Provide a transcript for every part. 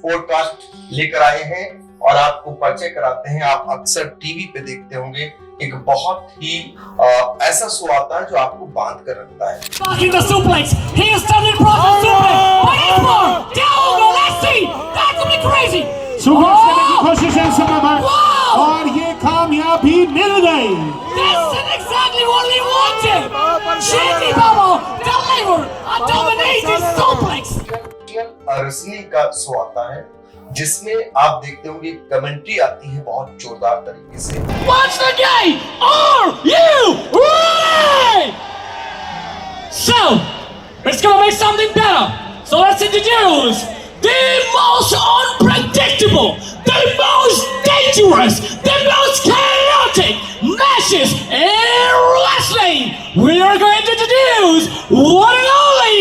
Podcast लेकर आए हैं और आपको परिचय कराते हैं। आप अक्सर टीवी पे देखते होंगे, एक बहुत ही ऐसा शो आता है जो आपको बांध कर रखता है। और ये कामयाबी मिल गई। रेसलिंग का शो आता है जिसमें आप देखते होंगे कमेंट्री आती है बहुत जोरदार तरीके से। Once again, are you ready? So, it's gonna make something better. So let's introduce the most unpredictable, the most dangerous, the most chaotic matches in wrestling. We are going to introduce one and only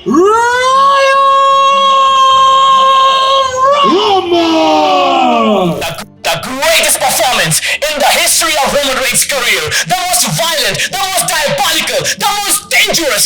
Royal Rumble! The greatest performance in the history of Roman Reigns' career, the most violent, the most diabolical, the most dangerous,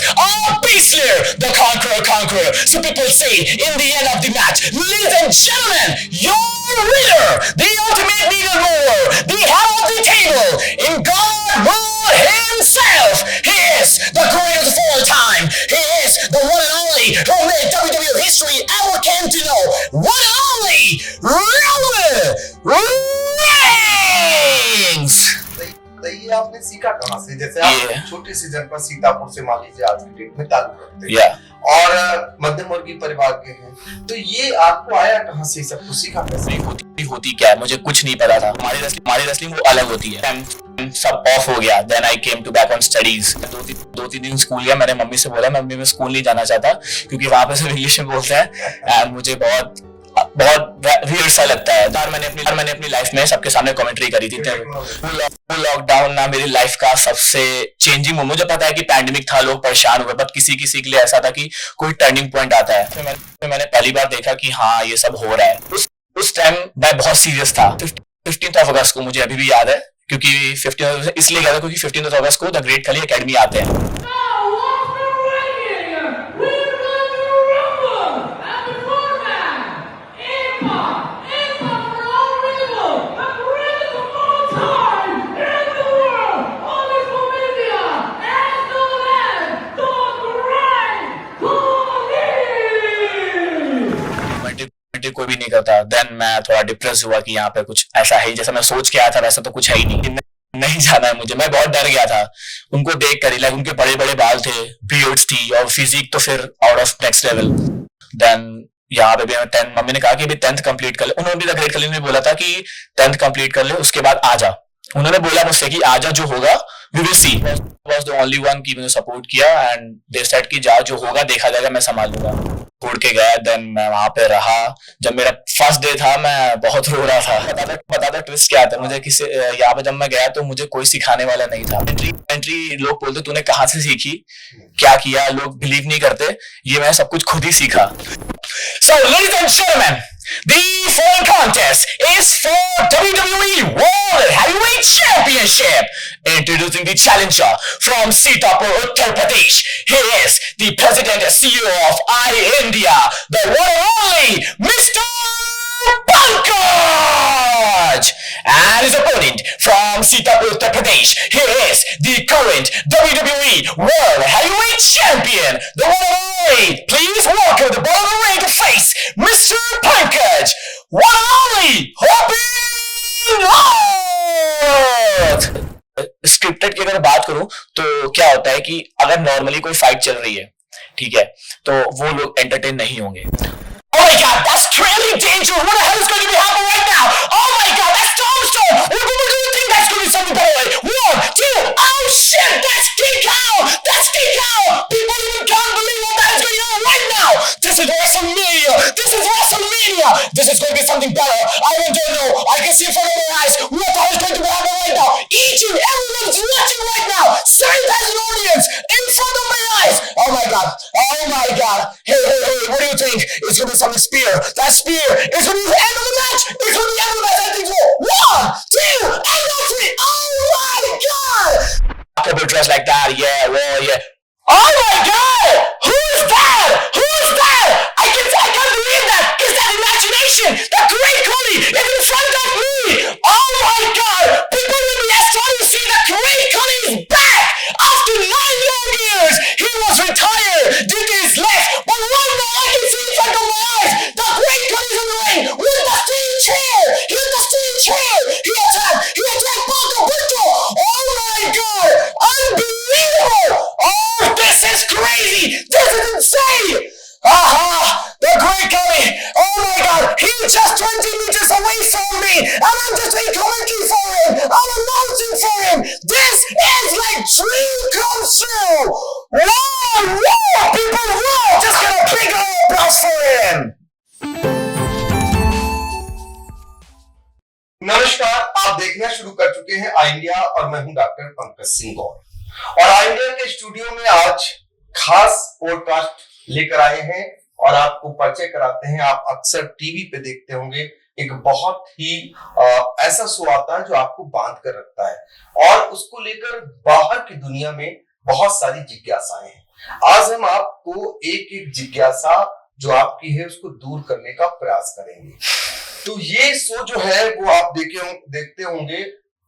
beast slayer, the conqueror. So people say in the end of the match, ladies and gentlemen, your winner, the ultimate needle mover, the head of the table, in God rule himself, he is the greatest of all time. He is the one and only who made WWE history ever came to know. One and only Roman Reigns. ये आपने सीखा कहाँ से? जैसे आप छोटे से जनपद सीतापुर से मान लीजिए आज की डेट में ताल्लुक रखते हैं और मध्यम वर्गीय परिवार के हैं, तो ये आपको आया कहाँ से? सब कुछ सीखा कैसे? होती क्या है मुझे कुछ नहीं पता था। हमारी रेसलिंग वो अलग होती है। सब ऑफ हो गया, then I came to back on studies. दो तीन दिन स्कूल गया, मैंने मम्मी से बोला मम्मी मैं स्कूल नहीं जाना चाहता क्योंकि वहां पे सब इंग्लिश में बोलते हैं एंड मुझे बहुत वियर्ड सा लगता है। मैंने अपनी लाइफ में सबके सामने कमेंट्री करी थी। लॉकडाउन ना मेरी लाइफ का सबसे चेंजिंग मोमेंट। मुझे पता है कि पैंडेमिक था, लोग परेशान हुए, बट किसी के लिए ऐसा था कि कोई टर्निंग पॉइंट आता है। फिर मैंने पहली बार देखा कि हाँ ये सब हो रहा है। उस टाइम मैं बहुत सीरियस था। 15 अगस्त को मुझे अभी भी याद है क्योंकि 15 इसलिए याद है क्योंकि 15 अगस्त को द ग्रेट खली एकेडमी आते हैं। कोई भी नहीं करता। देन मैं थोड़ा डिप्रेस हुआ कि यहाँ पे कुछ ऐसा है जैसा मैं सोच के आया था वैसा तो कुछ है ही नहीं जाना है मुझे। मैं बहुत डर गया था उनको देख कर। लाइक उनके बड़े बड़े बाल थे, बियर्ड्स थी और फिजिक तो फिर out of next level. Then यहाँ पे भी मम्मी ने कहा कि 10th कंप्लीट कर ले। उन्होंने भी द ग्रेट खली ने बोला था कि 10th कंप्लीट कर ले, उसके बाद आजा। उन्होंने बोला मुझसे कि आजा, जो होगा we will see. Was the only one की मुझे सपोर्ट किया एंड दे सेड कि जा जो होगा देखा जाएगा, मैं संभाल लूंगा। छोड़ के गया। देन मैं वहां पे रहा। जब मेरा फर्स्ट डे था मैं बहुत रो रहा था। बता दो ट्विस्ट क्या था। मुझे किसी यहाँ पे जब मैं गया तो मुझे कोई सिखाने वाला नहीं था। एंट्री लोग बोलते तूने कहाँ से सीखी, क्या किया, लोग बिलीव नहीं करते। ये मैं सब कुछ खुद ही सीखा। So ladies and gentlemen, the following contest is for WWE World Heavyweight Championship. Introducing the challenger from Sitapur, Uttar Pradesh. He is the President and CEO of India, the one and only Mr. Pankaj. And his opponent from Sitapur, Uttar Pradesh. He is the current WWE World Heavyweight Champion, the one and only. Please welcome the ball of the ring to face Mr. Pankaj, one and only Hopping North. Scripted की अगर बात करूं तो क्या होता है कि अगर नॉर्मली कोई फाइट चल रही है, ठीक है, तो वो लोग एंटरटेन नहीं होंगे। Oh my God, that's really dangerous. What the hell is going to be happening right now? Oh my God, that's Tombstone. What do you think that's going to be something better? 1, 2, oh shit, that's DK. That's DK. People even can't believe what the hell is going on right now. This is WrestleMania. This is WrestleMania. This is going to be something better. I don't know. I can see in front of my eyes what the hell is going to be happening right now. Each and everyone is watching right now. Same as an audience in front of my eyes. Oh my God. Oh my God. Hey, what do you think? It's going to be some spear. That spear is going to be the end of the match. It's going to be the end of the match. I think so. 1, 2, and that's it. Oh my God. Couple dressed like that. Yeah, well, yeah. Oh my God. Who is that? Who is that? I can't believe that. Is that imagination? नमस्कार, आप देखना शुरू कर चुके हैं आई India और मैं हूं डॉक्टर पंकज सिंह गौर। और आई इंडिया के स्टूडियो में आज खास पॉडकास्ट लेकर आए हैं और आपको परिचय कराते हैं। आप अक्सर टीवी पे देखते होंगे, एक बहुत ही ऐसा शो आता है जो आपको बांध कर रखता है और उसको लेकर बाहर की दुनिया में बहुत सारी जिज्ञासाएं हैं। आज हम आपको एक एक जिज्ञासा जो आपकी है उसको दूर करने का प्रयास करेंगे। तो ये शो जो है वो आप देखते होंगे,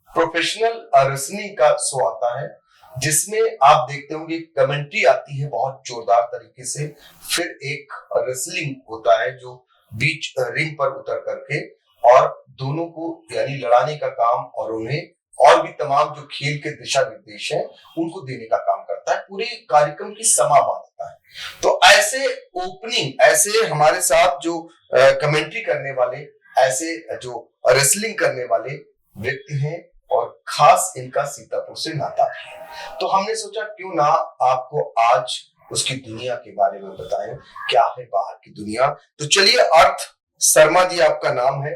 प्रोफेशनल रेसलिंग का शो आता है जिसमें आप देखते होंगे कमेंट्री आती है बहुत जोरदार तरीके से, फिर एक रेसलिंग होता है जो बीच रिंग पर उतर करके और दोनों को यानी लड़ाने का काम और उन्हें और भी तमाम जो खेल के दिशा निर्देश हैं उनको देने का काम करता है, पूरे कार्यक्रम की समा बांधता है। तो ऐसे ओपनिंग, ऐसे हमारे साथ जो कमेंट्री करने वाले, ऐसे जो रेसलिंग करने वाले व्यक्ति हैं और खास इनका सीतापुर से नाता भी है। तो हमने सोचा क्यों ना आपको आज उसकी दुनिया के बारे में बताएं, क्या है बाहर की दुनिया। तो चलिए, अर्थ शर्मा जी आपका नाम है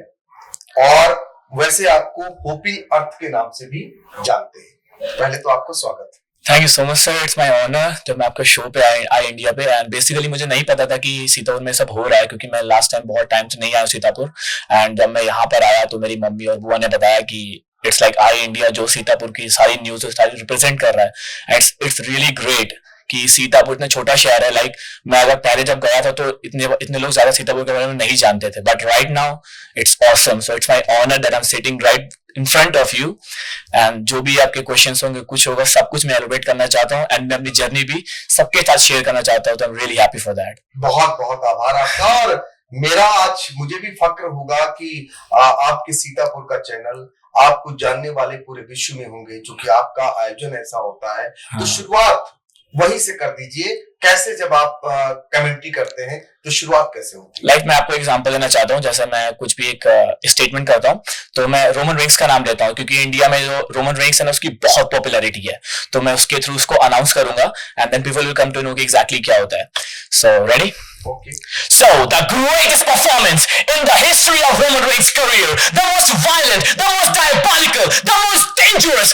और वैसे आपको होपिंग अर्थ के नाम से भी जानते हैं। पहले तो आपको स्वागत है। Thank you so much sir, it's my honour जब मैं आपके शो पे आई इंडिया पे। एंड बेसिकली मुझे नहीं पता था कि सीतापुर में सब हो रहा है, क्योंकि मैं लास्ट टाइम बहुत टाइम से नहीं आया सीतापुर। एंड जब मैं यहाँ पर आया तो मेरी मम्मी और बुआ ने बताया कि इट्स लाइक आई इंडिया जो सीतापुर की सारी न्यूज सारी रिप्रेजेंट कर रहा है। एंड इट्स रियली ग्रेट कि सीतापुर इतना छोटा शहर है। लाइक मैं अगर पहले जब गया था तो इतने लोग ज्यादा सीतापुर के बारे में नहीं जानते थे, but right now it's awesome. So it's my honour that I am sitting right in front of you. And जो भी आपके क्वेश्चंस होंगे, कुछ होगा, सब कुछ मैं एलिब्रेट करना चाहता हूँ एंड मैं अपनी जर्नी भी सबके साथ शेयर करना चाहता हूँ। तो I am really happy for that. बहुत बहुत आभार आपका। और मेरा आज मुझे भी फक्र होगा कि आपके सीतापुर का चैनल आपको जानने वाले पूरे विश्व में होंगे, क्योंकि आपका आयोजन ऐसा होता है। तो शुरुआत वहीं से कर दीजिए, कैसे जब आप कमेंट्री करते हैं तो शुरुआत कैसे होती है? लाइक मैं आपको एग्जांपल देना चाहता हूँ। जैसे मैं कुछ भी एक स्टेटमेंट करता हूँ तो मैं रोमन रेंस का नाम लेता हूँ, क्योंकि इंडिया में जो रोमन रेंस है ना उसकी बहुत पॉपुलैरिटी है। तो मैं उसके थ्रू उसको अनाउंस करूंगा and then people will come to know कि एग्जैक्टली क्या होता है। So ready? Okay. So, the greatest performance in the history of Roman Reigns' career, the most violent, the most diabolical, the most dangerous,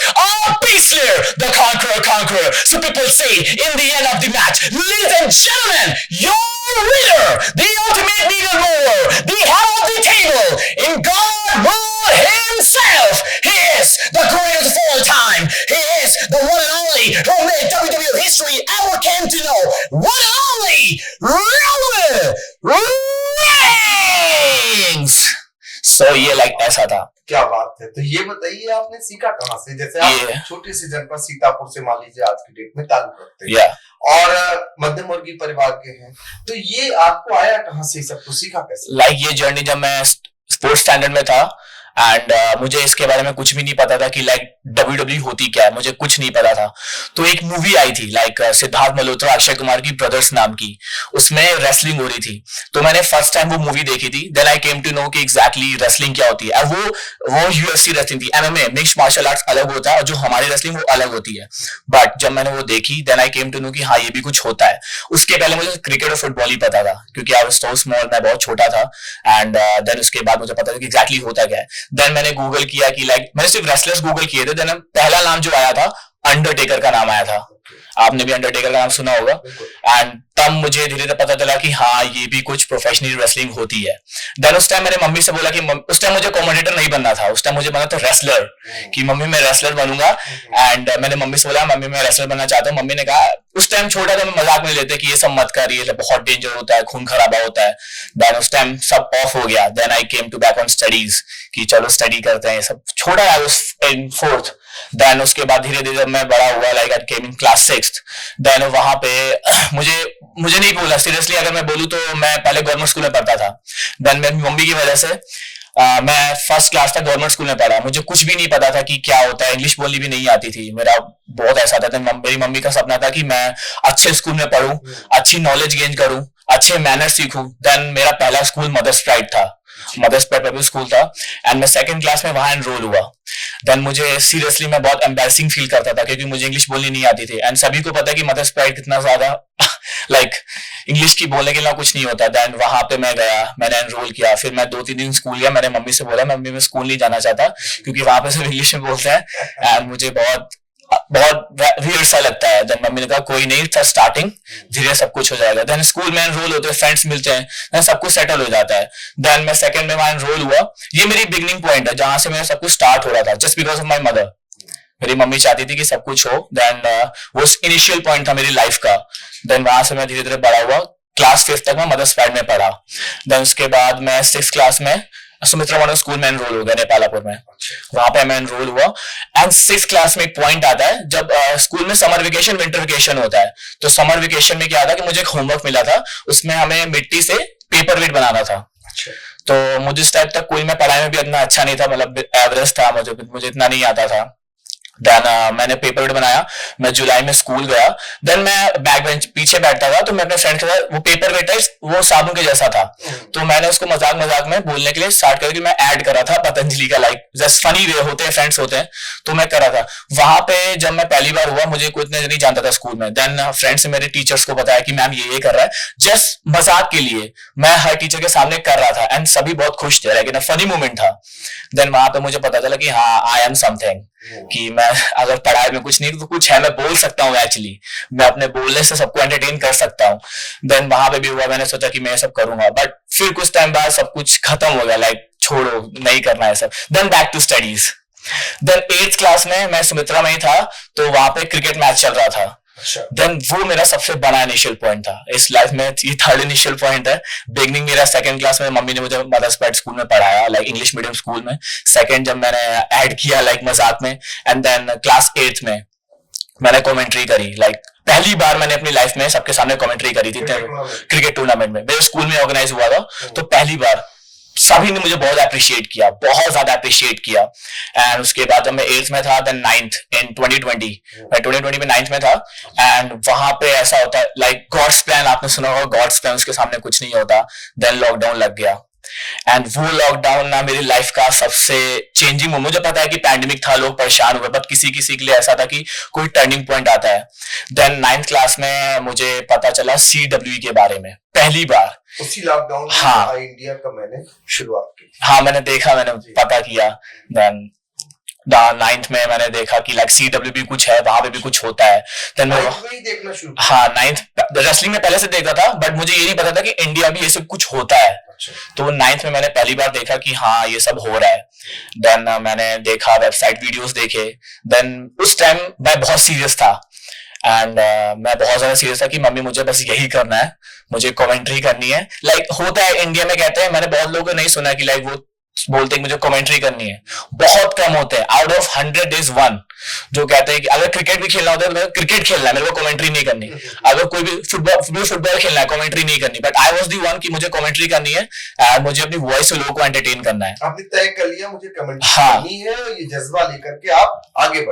beast slayer, the conqueror. So people say, in the end of the match, ladies and gentlemen, your winner, the ultimate needle mover, the head of the table, in God Lord himself, he is the greatest of all time. He is the one and only who made WWE history ever came to know. One and only Roman Reigns. So ये like ऐसा था। क्या बात है। तो ये बताइए आपने सीखा कहाँ से? जैसे आप छोटी सी जनपद सीतापुर से मान लीजिए आज की डेट में ताल्लुक रखते हैं और मध्यम वर्गीय परिवार के हैं, तो ये आपको आया कहाँ से, सब कुछ सीखा कैसे? लाइक ये जर्नी जब मैं स्पोर्ट्स स्टैंडर्ड में था एंड मुझे इसके बारे में कुछ भी नहीं पता था कि लाइक WWE होती क्या है, मुझे कुछ नहीं पता था। तो एक मूवी आई थी लाइक सिद्धार्थ मल्होत्रा अक्षय कुमार की ब्रदर्स नाम की, उसमें रेसलिंग हो रही थी। तो मैंने फर्स्ट टाइम वो मूवी देखी थी, then I came to know कि एग्जैक्टली रेसलिंग क्या होती है। और वो UFC रेसलिंग थी, MMA मिक्स्ड मार्शल आर्ट्स अलग होता है और जो हमारी रेसलिंग वो अलग होती है। बट जब मैंने वो देखी then I came to know कि हाँ ये भी कुछ होता है। उसके पहले मुझे क्रिकेट और फुटबॉल ही पता था, क्योंकि आई वाज सो स्मॉल, मैं बहुत छोटा था। एंड देन उसके बाद मुझे पता था कि एग्जैक्टली होता क्या है। देन मैंने गूगल किया कि लाइक मैंने सिर्फ रेसलर्स गूगल किए थे, देन पहला नाम जो आया था अंडरटेकर का नाम आया था। आपने भी अंडरटेकर का नाम सुना होगा। एंड तब मुझे धीरे धीरे पता चला कि हाँ ये भी कुछ प्रोफेशनल रेसलिंग होती है। देन उस टाइम मैंने मम्मी से बोला कि उस टाइम मुझे कमेंटेटर नहीं बनना था, उस टाइम मुझे बनना था रेसलर, कि मम्मी मैं रेसलर बनूंगा। एंड मैंने मम्मी से बोला मम्मी मैं रेसलर बनना चाहता हूँ। मम्मी ने कहा, उस टाइम छोटा था, मैं मजाक में लेते कि ये सब मत कर, ये बहुत डेंजर होता है, खून खराबा होता है। देन उस टाइम सब ऑफ हो गया। Then I came to back on studies कि चलो स्टडी करते हैं, सब छोड़ा है उस इन 4th। देन उसके बाद धीरे धीरे मैं बड़ा हुआ, like I came in class 6th। Then वहां पे मुझे नहीं बोला सीरियसली, अगर मैं बोलूँ तो मैं पहले गवर्नमेंट स्कूल में पढ़ता था। देन मेरी मम्मी की वजह से मैं फर्स्ट क्लास तक गवर्नमेंट स्कूल में पढ़ा। मुझे कुछ भी नहीं पता था कि क्या होता है, इंग्लिश बोलनी भी नहीं आती थी। मेरा बहुत ऐसा था, मेरी मम्मी का सपना था कि मैं अच्छे स्कूल में पढूं, अच्छी नॉलेज गेन करूं, अच्छे मैनर सीखूं। देन मेरा पहला स्कूल मदर्स प्राइड था, मदर्स प्राइड पब्लिक स्कूल था। एंड मैं 2nd क्लास में वहां एनरोल हुआ। देन मुझे सीरियसली मैं बहुत एम्बैरसिंग फील करता था, क्योंकि मुझे इंग्लिश बोलनी नहीं आती थी। एंड सभी को पता है कि मदर्स प्राइड कितना ज्यादा लाइक इंग्लिश की बोलने के लिए कुछ नहीं होता। देन वहां पे मैं गया, मैंने एनरोल किया, फिर मैं 2-3 दिन स्कूल गया। मैंने मम्मी से बोला मम्मी मैं स्कूल नहीं जाना चाहता क्योंकि वहां पे सिर्फ इंग्लिश में बोलते हैं एंड मुझे बहुत वियर्ड सा लगता है। देन मम्मी ने कहा कोई नहीं, था स्टार्टिंग, धीरे सब कुछ हो जाएगा। देन स्कूल में एनरोल होते हैं, फ्रेंड्स मिलते हैं, देन सब कुछ सेटल हो जाता है। देन मैं सेकंड में वहां एनरोल हुआ। ये मेरी बिगनिंग पॉइंट है जहां से मेरा सब कुछ स्टार्ट हो रहा था, just because of my mother. मेरी मम्मी चाहती थी कि सब कुछ हो। देन वो इनिशियल पॉइंट था मेरी लाइफ का। देन वहां से मैं धीरे धीरे बड़ा हुआ। क्लास 5th तक मैं मदर्स पैड में पढ़ा। देन उसके बाद मैं 6th क्लास में सुमित्रा मॉडर्न स्कूल में एनरोल हो गया नेपालापुर में, वहां पे मैं एनरोल हुआ। एंड 6th क्लास में एक पॉइंट आता है जब स्कूल में समर वेकेशन विंटर वेकेशन होता है। तो समर वेकेशन में क्या था कि मुझे एक होमवर्क मिला था, उसमें हमें मिट्टी से पेपर वेट बनाना था। तो मुझे इस टाइप तक कोई, मैं पढ़ाई में भी इतना अच्छा नहीं था, मतलब एवरेज था, मुझे इतना नहीं आता था। देन मैंने पेपर वेट बनाया, मैं जुलाई में स्कूल गया। देन मैं बैक बेंच पीछे बैठता था, तो मैं अपने फ्रेंड के साथ, वो पेपर वेट है वो साबुन के जैसा था, तो मैंने उसको मजाक मजाक में बोलने के लिए स्टार्ट कर, मैं ऐड करा था पतंजलि का, लाइक जस्ट फनी वे होते हैं, फ्रेंड्स होते हैं, तो मैं करा था। वहां पे जब मैं पहली बार हुआ, मुझे कोई इतना नहीं जानता था स्कूल में। देन फ्रेंड्स ने मेरे टीचर्स को बताया कि मैम ये कर रहा है, जस्ट मजाक के लिए मैं हर टीचर के सामने कर रहा था एंड सभी बहुत खुश थे, लेकिन फनी मोमेंट था। देन वहां पे मुझे पता चला कि हाँ आई एम समथिंग, कि मैं अगर पढ़ाई में कुछ नहीं तो कुछ है, मैं बोल सकता हूँ। एक्चुअली मैं अपने बोलने से सबको एंटरटेन कर सकता हूँ। देन वहां पे भी हुआ, मैंने सोचा कि मैं ये सब करूंगा, बट फिर कुछ टाइम बाद सब कुछ खत्म हो गया, लाइक छोड़ो नहीं करना है सब। Then back to studies. Then 8th class में मैं सुमित्रा में ही था, तो वहां पे क्रिकेट मैच चल रहा था। देन वो मेरा सबसे बड़ा इनिशियल पॉइंट था इस लाइफ में, ये थर्ड इनिशियल पॉइंट है। बिगनिंग मेरा 2nd क्लास में मम्मी ने मुझे मदर्स पैड स्कूल में पढ़ाया, लाइक इंग्लिश मीडियम स्कूल में। सेकंड जब मैंने ऐड किया लाइक मजाक में, एंड देन क्लास 8th में मैंने कमेंट्री करी, लाइक पहली बार मैंने अपनी लाइफ में सबके सामने कमेंट्री करी थी क्रिकेट टूर्नामेंट में, मेरे स्कूल में ऑर्गेनाइज हुआ था, तो पहली बार सभी ने मुझे बहुत अप्रिशिएट किया, बहुत ज्यादा अप्रिशिएट किया। एंड उसके बाद जब मैं 8th में था, देन 9th इन 2020, मैं 2020 में 9th में था। एंड वहां पे ऐसा होता है, लाइक गॉड्स प्लान, आपने सुना होगा गॉड्स प्लान, उसके सामने कुछ नहीं होता। देन लॉकडाउन लग गया, एंड वो लॉकडाउन ना मेरी लाइफ का सबसे चेंजिंग मोमेंट। मुझे पता है कि पैंडेमिक था, लोग परेशान हुए, बट किसी किसी के लिए ऐसा था कि कोई टर्निंग पॉइंट आता है। देन 9th क्लास में मुझे पता चला CWE के बारे में पहली बार, उसी लॉकडाउन में। हाँ, इंडिया का मैंने शुरुआत की। हाँ मैंने देखा, मैंने पता किया। देन 9th में मैंने देखा कि लाइक CWE कुछ है, वहां पे भी कुछ होता है। देन मैं देखना शुरू। हाँ 9th रेसलिंग में पहले से देखा था, बट मुझे ये नहीं पता था कि इंडिया भी ये सब कुछ होता है। तो 9th में मैंने पहली बार देखा कि हाँ ये सब हो रहा है। देन मैंने देखा, वेबसाइट वीडियोस देखे। देन उस टाइम मैं बहुत सीरियस था, एंड मैं बहुत ज्यादा सीरियस था कि मम्मी मुझे बस यही करना है, मुझे कमेंट्री करनी है। लाइक होता है इंडिया में, कहते हैं, मैंने बहुत लोगों को नहीं सुना कि लाइक वो बोलते हैं मुझे कमेंट्री करनी है, बहुत कम होते हैं। आउट ऑफ 100 days 1 जो कहते हैं कि अगर क्रिकेट भी खेलना होता है तो क्रिकेट खेलना है, मेरे को कमेंट्री नहीं करनी। अगर कोई भी फुटबॉल खेलना है, कमेंट्री नहीं करनी। But I was the one कि मुझे कमेंट्री करनी है एंड मुझे अपनी वॉइस से लोगों को एंटरटेन करना है। आपने तय कर लिया मुझे कमेंट्री करनी है, ये जज्बा लेकर के आप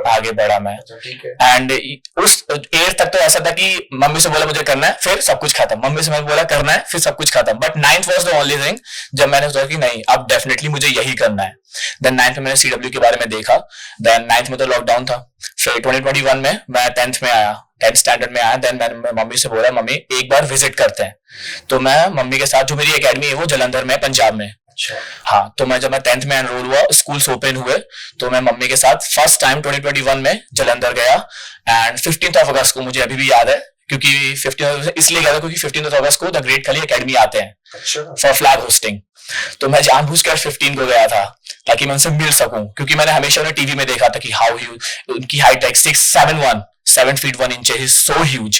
आगे बढ़ा मैं। ठीक है। एंड उस एज तक तो ऐसा था कि मम्मी से बोला मुझे करना है, फिर सब कुछ खत्म। मम्मी से मैंने बोला करना है, फिर सब कुछ खत्म। But 9th was the only thing जब मैंने सोचा कि नहीं अब डेफिनेटली मुझे यही करना है। देन 9th में मैंने CW के बारे में देखा। देन 9th में तो लॉकडाउन था। फिर 2021 में मैं 10th में आया, 10th स्टैंडर्ड में आया। देन मैंने मम्मी से बोला मम्मी एक बार विजिट करते हैं। तो मैं मम्मी के साथ, जो मेरी एकेडमी है वो जलंधर में, पंजाब में। हाँ, तो मैं जब मैं 10th में एनरोल हुआ, स्कूल्स ओपन हुए, तो मैं मम्मी के साथ फर्स्ट टाइम 2021 में जलंधर गया। एंड 15th अगस्त को मुझे अभी भी याद है, क्योंकि 15 इसलिए गया था क्योंकि 15th अगस्त को द ग्रेट खली एकेडमी आते हैं फॉर फ्लैग होस्टिंग। तो मैं जानबूझकर 15 को गया था ताकि मैं उनसे मिल सकूं, क्योंकि मैंने हमेशा उन्हें टीवी में देखा था कि हाउ उनकी हाइट है 7 feet 1 inch, ही सो ह्यूज।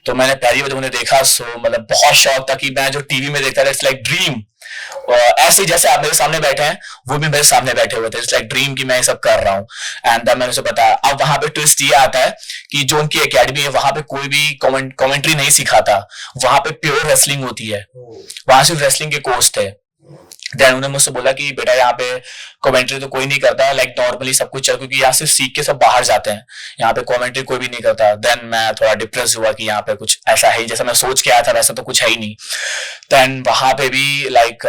तो मैंने पहली बार जब उन्हें देखा, सो मतलब बहुत शौक था कि मैं जो टीवी में देखता था, इट्स लाइक ड्रीम। ऐसे जैसे आप मेरे सामने बैठे हैं, वो भी मेरे सामने बैठे हुए थे, इट्स लाइक ड्रीम कि मैं ये सब कर रहा हूँ। एंड देन मैंने उसे बताया। अब वहां पे ट्विस्ट ये आता है कि जो उनकी एकेडमी है, वहां पे कोई भी कमेंट्री नहीं सिखाता, वहां पे प्योर रेसलिंग होती है, वहां सिर्फ रेसलिंग के कोच थे। देन उन्होंने मुझसे बोला कि बेटा यहाँ पे कमेंट्री तो कोई नहीं करता, लाइक नॉर्मली सब कुछ चल, क्योंकि यहाँ सिर्फ सीख के सब बाहर जाते हैं, यहाँ पे कमेंट्री कोई भी नहीं करता। देन मैं थोड़ा डिप्रेस हुआ कि यहाँ पे कुछ ऐसा है, जैसा मैं सोच के आया था वैसा तो कुछ है ही नहीं। देन वहां पे भी लाइक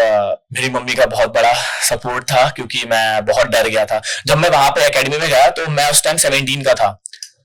मेरी मम्मी का बहुत बड़ा सपोर्ट था, क्योंकि मैं बहुत डर गया था। जब मैं वहां पे एकेडमी में गया तो मैं उस टाइम 17 का था।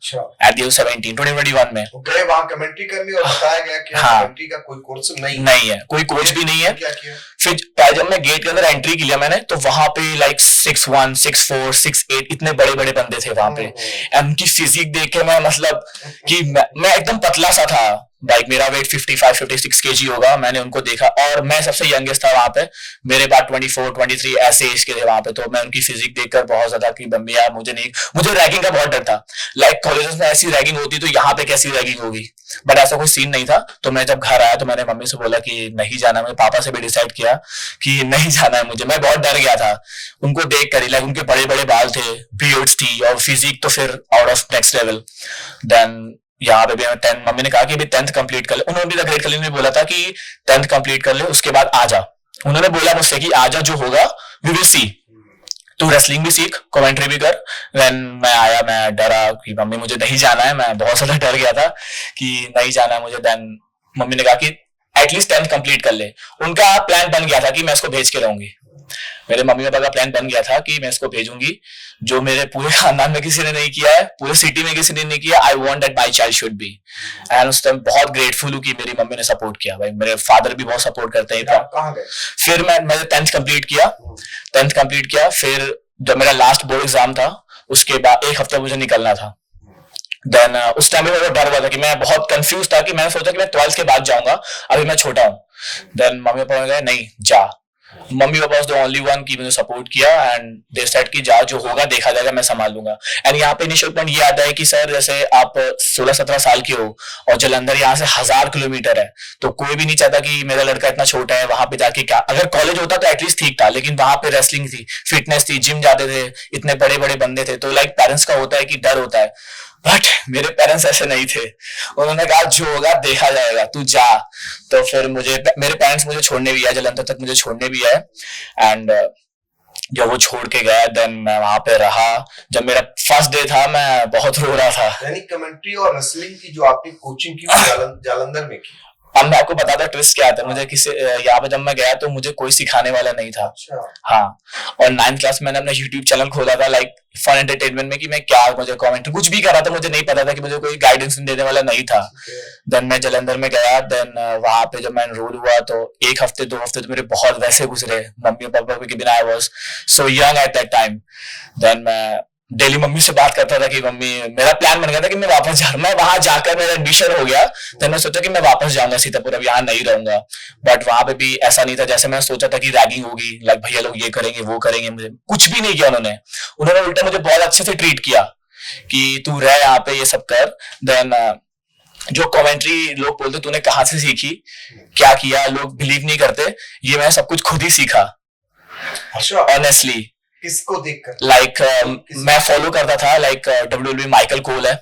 एट द 2021 में गए वहाँ कमेंट्री करने और बताया गया कि कमेंट्री का कोई कोर्स नहीं है, कोई कोच भी नहीं है। क्या किया? फिर जब मैं गेट के अंदर एंट्री किया मैंने, तो वहां पे लाइक 6'1", 6'4", 6'8 इतने बड़े बड़े बंदे थे वहां पे। एंड उनकी फिजिक देख के मैं मतलब कि मैं एकदम पतला सा था, लाइक मेरा वेट 55-56 kg होगा। मैंने उनको देखा और मैं सबसे यंगेस्ट था वहां पे, मेरे बाद 24-23 ऐसे एज के थे वहां पे। तो मैं उनकी फिजिक देखकर बहुत ज्यादा कि बम्बी यार मुझे रैगिंग का बहुत डर था। लाइक कॉलेजेस में ऐसी रैगिंग होती तो यहाँ पे कैसी रैगिंग होगी, बट ऐसा कोई सीन नहीं था। तो मैं जब घर आया तो मैंने मम्मी से बोला कि नहीं जाना, मेरे पापा से भी डिसाइड किया कि नहीं जाना है मुझे। मैं बहुत डर गया था उनको देख कर, लाइक उनके बड़े बड़े बाल थे, बियर्ड्स थी और फिजिक तो फिर out of next level. Then यहाँ पे भी मम्मी ने कहा कि 10th कंप्लीट कर ले। उन्होंने भी ग्रेट कलीन ने बोला था कि 10th कंप्लीट कर ले, उसके बाद आजा। उन्होंने बोला मुझसे कि आजा, जो होगा वी विल सी, तू रेसलिंग भी सीख, कमेंट्री भी कर। देन मैं आया, मैं डरा कि मम्मी मुझे नहीं जाना है, मैं बहुत ज्यादा डर गया था कि नहीं जाना है मुझे। देन मम्मी ने कहा कि एटलीस्ट 10th कंप्लीट कर ले। उनका प्लान बन गया था कि मैं इसको भेज के रहूंगी। मेरे मम्मी पापा का प्लान बन गया था कि मैं इसको भेजूंगी, जो मेरे पूरे खानदान में किसी ने नहीं किया है, पूरे सिटी में किसी ने नहीं किया। I want that my child should be. And उस टाइम बहुत ग्रेटफुल हूँ कि मेरी मम्मी ने सपोर्ट किया। भाई मेरे फादर भी बहुत सपोर्ट करते हैं। कहाँ गए? फिर मैंने 10th कंप्लीट किया। फिर जब मेरा लास्ट बोर्ड एग्जाम था, उसके बाद एक हफ्ते मुझे निकलना था। देन उस टाइम में मेरा डर हुआ था कि मैं बहुत कंफ्यूज था कि मैंने सोचा कि मैं 12th के बाद जाऊंगा, अभी मैं छोटा हूँ। देन मम्मी पापा ने कहा नहीं जा। Mummy papa was the only one की मुझे सपोर्ट किया एंड दे सेड कि जा, जो होगा देखा जाएगा, मैं संभाल लूंगा। एंड यहाँ पे इनिशियल पॉइंट ये आता है कि सर जैसे आप 16-17 साल के हो और जलंधर यहाँ से 1000 किलोमीटर है, तो कोई भी नहीं चाहता कि मेरा लड़का इतना छोटा है वहां पे जाके क्या। अगर कॉलेज होता तो एटलीस्ट ठीक था, लेकिन वहां पे रेसलिंग थी, फिटनेस थी, जिम जाते थे, इतने बड़े बड़े बंदे थे। तो लाइक पेरेंट्स का होता है कि डर होता है, बट मेरे पेरेंट्स ऐसे नहीं थे। उन्होंने कहा जो होगा देखा जाएगा, तू जा। तो फिर मेरे पेरेंट्स मुझे छोड़ने भी आए, जलंधर तक मुझे छोड़ने भी आए। एंड जब वो छोड़ के गया, देन मैं वहां पे रहा। जब मेरा फर्स्ट डे था मैं बहुत रो रहा था। यानी कमेंट्री और रेसलिंग की जो आपने कोचिंग की जालंधर में की। अब मैं आपको बताता ट्विस्ट क्या था। मुझे किसी यहाँ पे जब मैं गया तो मुझे कोई सिखाने वाला नहीं था। हाँ, और 9th क्लास में मैंने अपना YouTube चैनल खोला था, लाइक फन एंटरटेनमेंट में, कि मैं क्या मुझे कमेंट कुछ भी कर रहा था, मुझे नहीं पता था कि मुझे कोई गाइडेंस देने वाला नहीं था। देन मैं जलंधर में गया। देन वहां पे जब मैं एनरोल हुआ तो 1 हफ्ते 2 हफ्ते तो मेरे बहुत वैसे गुजरे, मम्मी पापा के बिना। I was so young at that time. Then मैं डेली मम्मी से बात करता था कि मम्मी, मेरा प्लान बन गया था कि मैं वापस जा, मैं वहां जाकर मेरा एडमिशन हो गया। तो मैं सोचा कि मैं वापस जाऊंगा सीतापुर, अब यहाँ नहीं रहूंगा। बट वहां पे भी ऐसा नहीं था जैसे मैं सोचा था कि रैगिंग होगी, लाइक भैया लोग ये करेंगे वो करेंगे। मुझे कुछ भी नहीं किया उन्होंने उल्टा मुझे बहुत अच्छे से ट्रीट किया कि तू रह यहाँ पे, ये सब कर। देन जो कमेंट्री लोग बोलते तूने कहाँ से सीखी, क्या किया, लोग बिलीव नहीं करते। ये मैं सब कुछ खुद ही सीखा, ऑनेस्टली। किसको देखकर? लाइक मैं फॉलो करता था, लाइक WWE माइकल कोल है,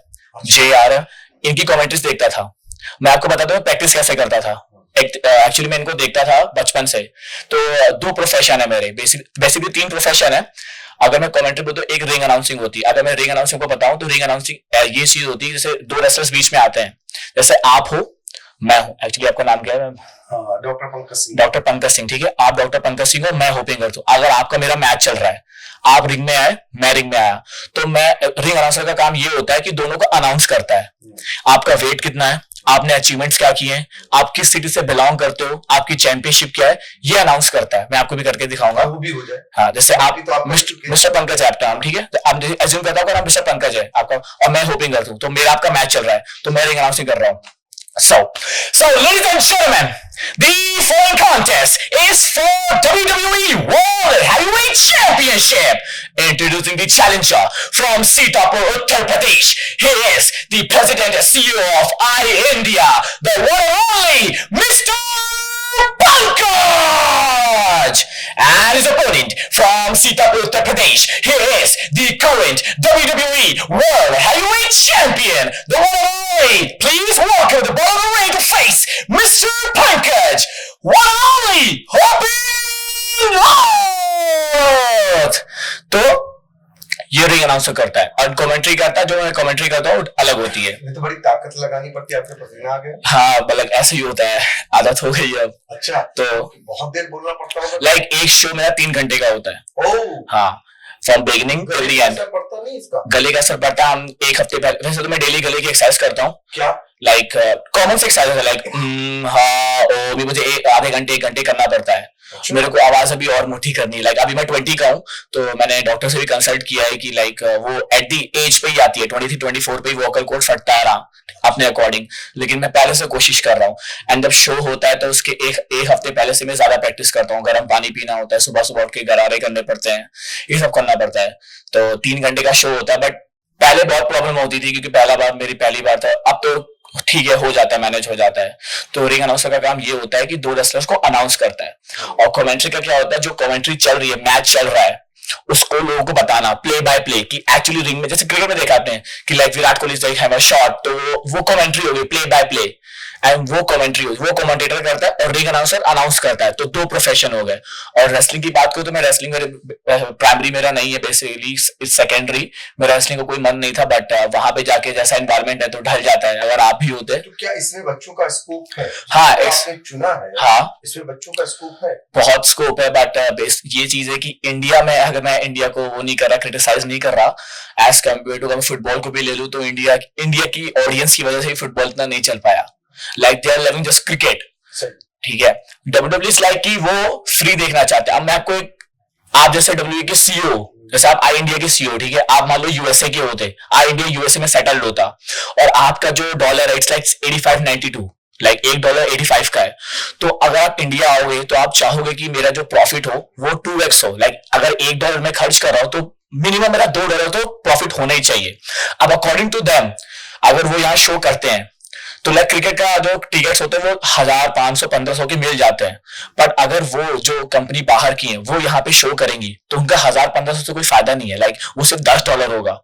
JR है, इनकी कमेंट्रीज देखता था। मैं आपको बताता हूँ प्रैक्टिस कैसे करता था। एक्चुअली मैं इनको देखता था बचपन से। तो 2 प्रोफेशन है मेरे, बेसिकली 3 प्रोफेशन है। अगर मैं कमेंट्री बोलूं तो एक रिंग अनाउंसिंग होती है। अगर मैं रिंग अनाउंसिंग को बताऊं तो रिंग अनाउंसिंग ये चीज होती है जैसे 2 रेसलर्स बीच में आते हैं, जैसे आप हो, मैं हूं। एक्चुअली आपका नाम क्या है? डॉक्टर पंकज सिंह। डॉक्टर पंकज सिंह, ठीक है। आप डॉक्टर पंकज सिंह हो, मैं होपिंगर हूं। अगर आपका मेरा मैच चल रहा है, आप रिंग में आए, मैं रिंग में आया, तो मैं रिंग अनाउंसर का काम ये होता है कि दोनों को अनाउंस करता है। आपका वेट कितना है, आपने अचीवमेंट्स क्या किए हैं, आप किस सिटी से बिलोंग करते हो, आपकी चैंपियनशिप क्या है, ये अनाउंस करता है। मैं आपको भी करके दिखाऊंगा। वो भी हो जाए। हाँ, जैसे आप तो मिस्टर पंकज है आपका नाम, ठीक है। आप एज्यूम करता हूँ मिस्टर पंकज है आपका, और मैं होपिंग करता हूँ, तो मेरा आपका मैच चल रहा है, तो मैं रिंग अनाउंसिंग कर रहा हूँ। So, ladies and gentlemen, the following contest is for WWE World Heavyweight Championship. Introducing the challenger from Sitapur, Uttar Pradesh. He is the President and CEO of iIndia, the one and only Mr. Pankaj. And his opponent from Sitapur, Uttar Pradesh. He is the current WWE World Heavyweight Champion, the one and only. Please welcome the ball of the ring to face Mr. Pankaj, one and only Hopping North. तो ये ring announcer करता है और commentary करता है। जो मैं commentary करता हूँ अलग होती है। ये तो बड़ी ताकत लगानी पड़ती है, आपके पसीना आ गया। हाँ, मतलब ऐसे ही होता है, आदत हो गई अब। अच्छा, तो बहुत देर बोलना पड़ता होगा। लाइक एक शो मेरा 3 घंटे का होता है। ओह, हाँ, from beginning till the end. पड़ता असर नहीं इसका? गले का असर पड़ता है। हम एक हफ्ते पहले, वैसे तो मैं डेली गले की एक्सरसाइज करता हूँ। क्या? लाइक कॉमन से एक्सरसाइज है, लाइक हाँ ओ भी मुझे आधे घंटे 1 घंटे करना पड़ता है। अच्छा। मेरे को आवाज अभी और मोटी करनी है। लाइक अभी मैं 20 का हूँ, तो मैंने डॉक्टर से भी कंसल्ट किया है कि लाइक वो एट दी एज पे ही आती है, 23-24 पे ही वोकल कोड फटता है अपने अकॉर्डिंग। लेकिन मैं पहले से कोशिश कर रहा हूँ, एंड जब शो होता है तो उसके एक हफ्ते पहले से मैं ज्यादा प्रैक्टिस करता हूँ। गर्म पानी पीना होता है, सुबह सुबह उठ के गरारे करने पड़ते हैं, ये सब करना पड़ता है। तो 3 घंटे का शो होता है, बट पहले बहुत प्रॉब्लम होती थी क्योंकि मेरी पहली बार था। अब तो ठीक है, हो जाता है, मैनेज हो जाता है। तो रिंग अनाउंसर का काम ये होता है कि 2 रेसलर्स को अनाउंस करता है, और कमेंट्री का क्या होता है, जो कमेंट्री चल रही है, मैच चल रहा है, उसको लोगों को बताना प्ले बाय प्ले कि एक्चुअली रिंग में, जैसे क्रिकेट में देखा आपने कि like Virat Kohli is hammer shot, तो वो कमेंट्री होगी प्ले बाय प्ले, एंड वो कमेंट्री होगी, वो कमेंटेटर करता है और रिंग अनाउंसर अनाउंस करता है। तो 2 प्रोफेशन हो गए। और रेसलिंग की बात करूं तो मैं रेसलिंग प्राइमरी मेरा नहीं है, बेसिकली सेकेंडरी। मेरा रेसलिंग का कोई मन नहीं था, बट वहां पे जाके जैसा एनवायरमेंट है तो ढल जाता है। अगर आप भी होते तो क्या इसमें बच्चों का स्कोप है? हाँ, आपने चुना है? हाँ, इसमें बच्चों का स्कोप है, बहुत स्कोप है। बट ये चीज है कि इंडिया में, अगर मैं इंडिया को वो नहीं कर रहा, क्रिटिसाइज नहीं कर रहा, एज कम्पेयर टू अगर फुटबॉल को भी ले लूं तो इंडिया की ऑडियंस की वजह से फुटबॉल इतना नहीं चल पाया। Like they are loving just cricket, ठीक है। डब्ल्यूडब्ल्यू इज लाइक कि वो फ्री देखना चाहते हैं। अब मैं आपको आप जैसे डब्ल्यूडब्ल्यू के सीईओ, जैसे आप आई इंडिया के सीईओ, ठीक है, आप मान लो यूएसए के होते, आई इंडिया यूएसए में सेटल्ड होता, और आपका जो डॉलर है इट्स लाइक 85.92, लाइक $1.85 का है। तो अगर आप इंडिया आओगे तो आप चाहोगे कि मेरा जो प्रॉफिट हो वो 2x हो। लाइक अगर $1 में खर्च कर रहा हूं तो मिनिमम मेरा $2 तो प्रॉफिट होना ही चाहिए। अब अकॉर्डिंग टू देम, अगर वो यहाँ शो करते हैं तो लाइक क्रिकेट का जो टिकट्स होते हैं वो 1000, 500, 1500 के मिल जाते हैं। बट अगर वो जो कंपनी बाहर की है वो यहाँ पे शो करेंगी तो उनका 1000-1500 से कोई फायदा नहीं है। लाइक वो सिर्फ $10 होगा।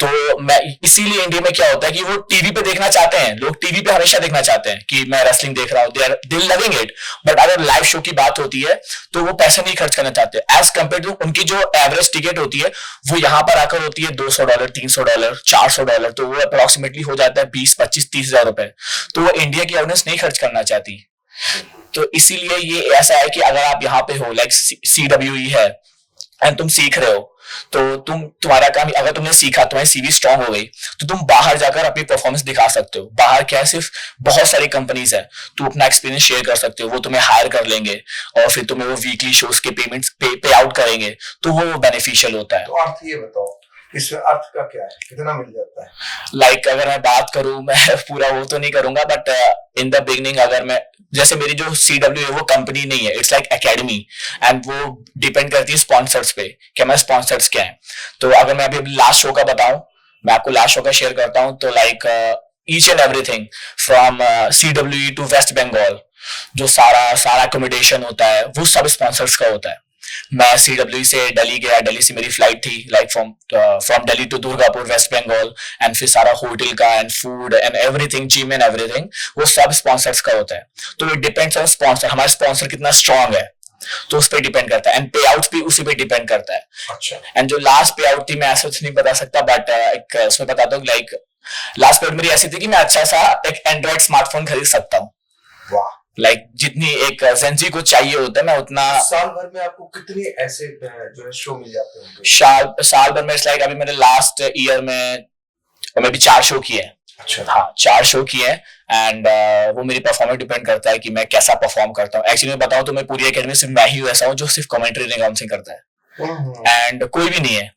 तो मैं इसीलिए इंडिया में क्या होता है कि वो टीवी पे देखना चाहते हैं, लोग टीवी पे हमेशा देखना चाहते हैं कि मैं रेसलिंग देख रहा हूँ, दे लविंग इट। बट अगर लाइव शो की बात होती है तो वो पैसा नहीं खर्च करना चाहते। एज कम्पेयर टू उनकी जो एवरेज टिकट होती है वो यहाँ पर आकर होती है $200, $300, $400, तो वो अप्रोक्सीमेटली हो जाता है 20, 25, 30 हजार रुपए। तो वो इंडिया की ऑडियंस नहीं खर्च करना चाहती। तो इसीलिए ये ऐसा है कि अगर आप यहाँ पे हो, लाइक CWE है एंड तुम सीख रहे हो, तो तुम्हारा काम, अगर तुमने सीखा, तुम्हारी सीवी स्ट्रांग हो गई, तो तुम बाहर जाकर अपनी परफॉर्मेंस दिखा सकते हो। बाहर क्या है, सिर्फ बहुत सारी कंपनीज है, तुम अपना एक्सपीरियंस शेयर कर सकते हो, वो तुम्हें हायर कर लेंगे और फिर तुम्हें वो वीकली शोज के पेमेंट्स पे आउट करेंगे, तो वो बेनिफिशियल होता है। तो अर्थ ये बताओ, इसमें अर्थ का क्या है, कितना मिल जाता है? लाइक अगर मैं बात करूं, मैं पूरा वो तो नहीं करूंगा, बट इन द बिगनिंग, अगर मैं, जैसे मेरी जो CW है वो कंपनी नहीं है, इट्स लाइक एकेडमी, एंड वो डिपेंड करती है स्पॉन्सर्स पे कि हमारे स्पॉन्सर्स क्या है। तो अगर मैं अभी लास्ट शो का बताऊं, मैं आपको लास्ट शो का शेयर करता हूं, तो like each and everything from CWE to West Bengal, जो सारा अकोमोडेशन होता है वो सब स्पॉन्सर्स का होता है। मैं CWE से दिल्ली गया, दिल्ली से मेरी फ्लाइट थी, like from Delhi to Durgapur West Bengal, and फिर सारा होटल का and food and everything, gym and everything, वो सब स्पॉन्सर्स का होता है। तो इट डिपेंड्स ऑन स्पॉन्सर, हमारा स्पॉन्सर कितना स्ट्रांग है तो उस पर डिपेंड करता है, एंड पे आउट भी उसी पे डिपेंड करता है। अच्छा। एंड जो लास्ट पे आउट थी मैं ऐसा नहीं बता सकता, बट एक उसमें बताता हूँ, लाइक लास्ट पे आउट मेरी ऐसी थी कि मैं अच्छा सा एक एंड्रॉइड स्मार्टफोन खरीद सकता हूँ। वाह। लाइक जितनी एक जेंजी को चाहिए होता है, मैं उतना। साल भर में आपको कितने ऐसे जो है शो मिल जाते हैं? साल भर में, लाइक अभी मैंने लास्ट ईयर में भी 4 शो किए हैं। अच्छा। हाँ, 4 शो किए हैं, एंड वो मेरी परफॉर्मेंस डिपेंड करता है कि मैं कैसा परफॉर्म करता हूँ। एक्चुअली मैं बताऊं तो मैं पूरी एकेडमी सिर्फ मैं ही ऐसा हूँ जो सिर्फ कमेंट्री अनाउंसिंग करता है, एंड कोई भी नहीं है,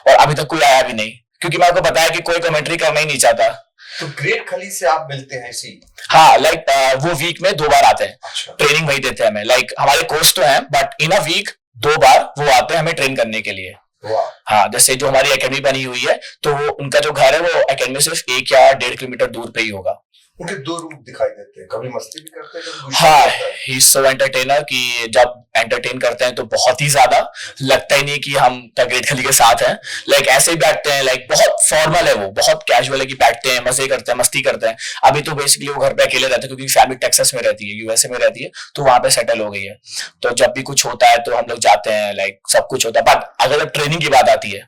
और अभी तक कोई आया भी नहीं, क्योंकि मैं आपको पता है कि कोई कमेंट्री करना ही नहीं चाहता। तो ग्रेट खली से आप मिलते हैं इसी? हाँ, लाइक वो वीक में 2 बार आते हैं। अच्छा। ट्रेनिंग वही देते हैं हमें, लाइक हमारे कोच तो हैं, बट इन अ वीक 2 बार वो आते हैं हमें ट्रेन करने के लिए। हाँ, जैसे जो हमारी एकेडमी बनी हुई है, तो वो उनका जो घर है वो एकेडमी से 1 या 1.5 किलोमीटर दूर पे ही होगा। उनके 2 रूप दिखाई देते हैं, कभी मस्ती भी करते हैं, कभी गुस्सा हाँ, करते हैं। ही इज सो एंटरटेनर कि जब एंटरटेन करते हैं तो बहुत ही ज्यादा लगता ही नहीं कि हम ग्रेट खली के साथ हैं। लाइक ऐसे ही बैठते हैं, लाइक बहुत फॉर्मल है, वो बहुत कैजुअल है कि बैठते हैं, मजे करते हैं, मस्ती करते हैं। अभी तो बेसिकली वो घर पे अकेले रहते हैं क्योंकि फैमिली टेक्सास में रहती है, यूएसए में रहती है, तो वहां पे सेटल हो गई है। तो जब भी कुछ होता है तो हम लोग जाते हैं, लाइक सब कुछ होता है। बट अगर ट्रेनिंग की बात आती है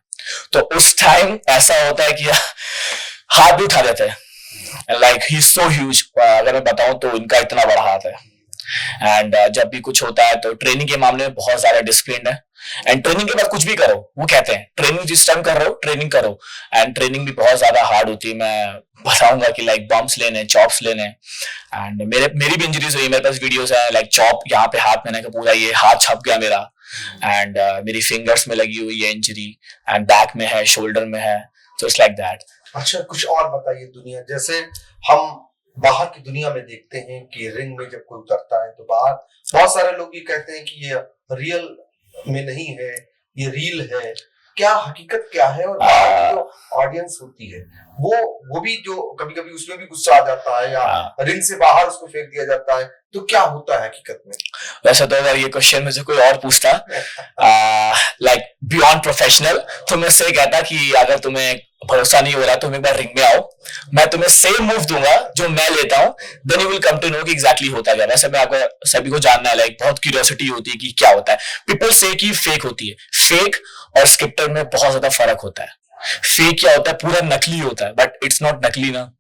तो उस टाइम ऐसा होता है कि हाथ भी उठा देते हैं। Like he is so huge, अगर मैं बताऊं तो इनका इतना बड़ा हाथ है, एंड जब भी कुछ होता है तो ट्रेनिंग के मामले में बहुत ज्यादा डिसिप्लिन है। एंड ट्रेनिंग के बाद कुछ भी करो, वो कहते हैं ट्रेनिंग जिस टाइम कर रहे हो ट्रेनिंग करो। एंड ट्रेनिंग भी बहुत ज्यादा हार्ड होती है। मैं बताऊंगा कि लाइक बम्प्स लेने, चॉप्स लेने। एंड मेरी भी इंजरीज हुई, मेरे पास वीडियोस है लाइक चॉप यहाँ पे हाथ में पूरा ये हाथ छप गया मेरा। एंड मेरी फिंगर्स में लगी हुई है इंजरी, एंड बैक में है, शोल्डर में है, सो इट्स लाइक दैट। अच्छा, कुछ और बताइए। दुनिया जैसे हम बाहर की दुनिया में देखते हैं कि रिंग में जब कोई उतरता है तो बाहर बहुत सारे लोग ये कहते हैं कि ये रियल में नहीं है, ये रील है। क्या हकीकत क्या है? और बाहर की जो ऑडियंस होती है वो भी जो कभी कभी उसमें भी गुस्सा आ जाता है या रिंग से बाहर उसको फेंक दिया जाता है, तो क्या होता है हकीकत में? वैसे तो अगर ये क्वेश्चन मुझे कोई और पूछता लाइक बियॉन्ड प्रोफेशनल, तो मैं सही कहता कि अगर तुम्हें भरोसा नहीं हो रहा तुम एक बार रिंग में आओ, मैं तुम्हें सेम मूव दूंगा जो मैं लेता हूँ, then you will come to know कि एग्जैक्टली होता क्या। वैसे मैं आपको सभी को जानना है, लाइक बहुत क्यूरियोसिटी होती है कि क्या होता है। पीपल से कि फेक होती है, फेक और स्क्रिप्टेड में बहुत ज्यादा फर्क होता है। फेक क्या होता है, पूरा नकली होता है, बट इट्स नॉट नकली ना।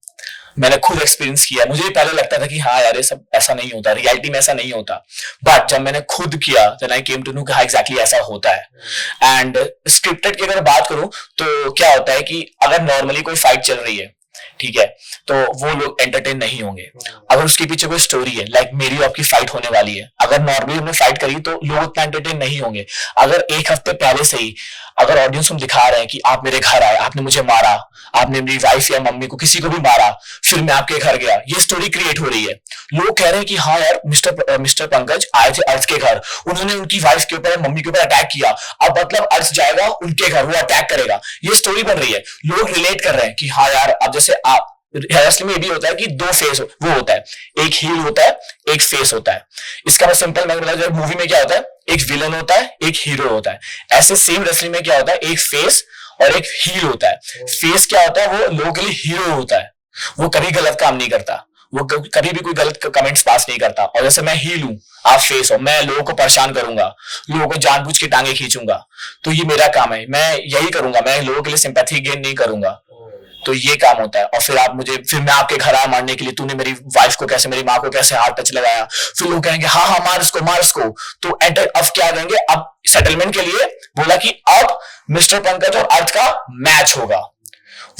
मैंने खुद एक्सपीरियंस किया, मुझे पहले लगता था कि हाँ यार ये सब ऐसा नहीं होता, रियलिटी में ऐसा नहीं होता, बट जब मैंने खुद किया then I came to know कि हाँ एग्जैक्टली ऐसा होता है। एंड स्क्रिप्टेड की अगर बात करूं तो क्या होता है कि अगर नॉर्मली कोई फाइट चल रही है, ठीक है, तो वो लोग एंटरटेन नहीं होंगे। अगर उसके पीछे कोई स्टोरी है, लाइक मेरी और आपकी फाइट होने वाली है, अगर नॉर्मली हमने फाइट करी तो लोग उतना एंटरटेन नहीं होंगे। अगर एक हफ्ते पहले से ही अगर ऑडियंस हम दिखा रहे हैं कि आप मेरे घर आए, आपने मुझे मारा, आपने मेरी वाइफ या मम्मी को किसी को भी मारा, फिर मैं आपके घर गया, ये स्टोरी क्रिएट हो रही है। लोग कह रहे हैं कि हाँ यार मिस्टर पंकज आए थे अर्थ के घर, उन्होंने उनकी वाइफ के ऊपर, मम्मी के ऊपर अटैक किया, अब मतलब अर्थ जाएगा उनके घर, वो अटैक करेगा, ये स्टोरी बन रही है। लोग रिलेट कर रहे हैं कि हाँ यार, अब जैसे आप हेयरस्टाइल में ये भी होता है कि दो फेस वो होता है, एक हील होता है, एक फेस होता है। इसका मैं सिंपल मैं बता, मूवी में क्या होता है, एक विलन होता है, एक हीरो होता है। ऐसे सेम रेसलिंग में क्या होता है, एक फेस और एक हील होता है। फेस क्या होता है, वो लोगों के लिए हीरो होता है, वो कभी गलत काम नहीं करता, वो कभी भी कोई गलत कमेंट्स पास नहीं करता। और जैसे मैं हील हूं, आप फेस हो, मैं लोगों को परेशान करूंगा, लोगों को जानबूझ के टांगे खींचूंगा, तो ये मेरा काम है, मैं यही करूंगा, मैं लोगों के लिए सिंपैथी गेन नहीं करूंगा, तो ये काम होता है। और फिर मैं आपके घर आया मारने के लिए, तूने मेरी वाइफ को कैसे, मेरी माँ को कैसे हाथ टच लगाया, फिर लोग कहेंगे हाँ हाँ मार इसको। तो अब क्या करेंगे, अब सेटलमेंट के लिए बोला कि अब मिस्टर पंकज और अर्थ का मैच होगा,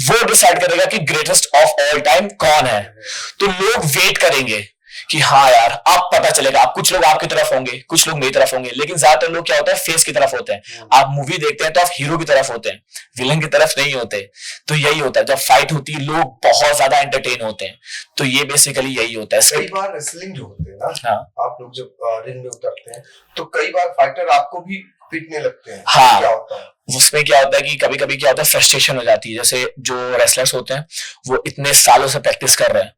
वो डिसाइड करेगा कि ग्रेटेस्ट ऑफ ऑल टाइम कौन है। तो लोग वेट करेंगे कि हाँ यार अब पता चलेगा। अब कुछ लोग आपकी तरफ होंगे, कुछ लोग मेरी तरफ होंगे, लेकिन ज्यादातर लोग क्या होता है, फेस की तरफ होते हैं। आप मूवी देखते हैं तो आप हीरो की तरफ होते हैं, विलन की तरफ नहीं होते। तो यही होता है, जब फाइट होती है लोग बहुत ज्यादा एंटरटेन होते हैं, तो ये बेसिकली यही होता है। कई बार रेसलिंग जो होते हैं ना, हाँ, आप लोग जब रिंग में उतरते हैं तो कई बार फाइटर आपको भी पीटने लगते हैं। हाँ, क्या होता है उसमें क्या होता है कि कभी कभी क्या होता है, फ्रस्ट्रेशन हो जाती है। जैसे जो रेसलर्स होते हैं वो इतने सालों से प्रैक्टिस कर रहे हैं,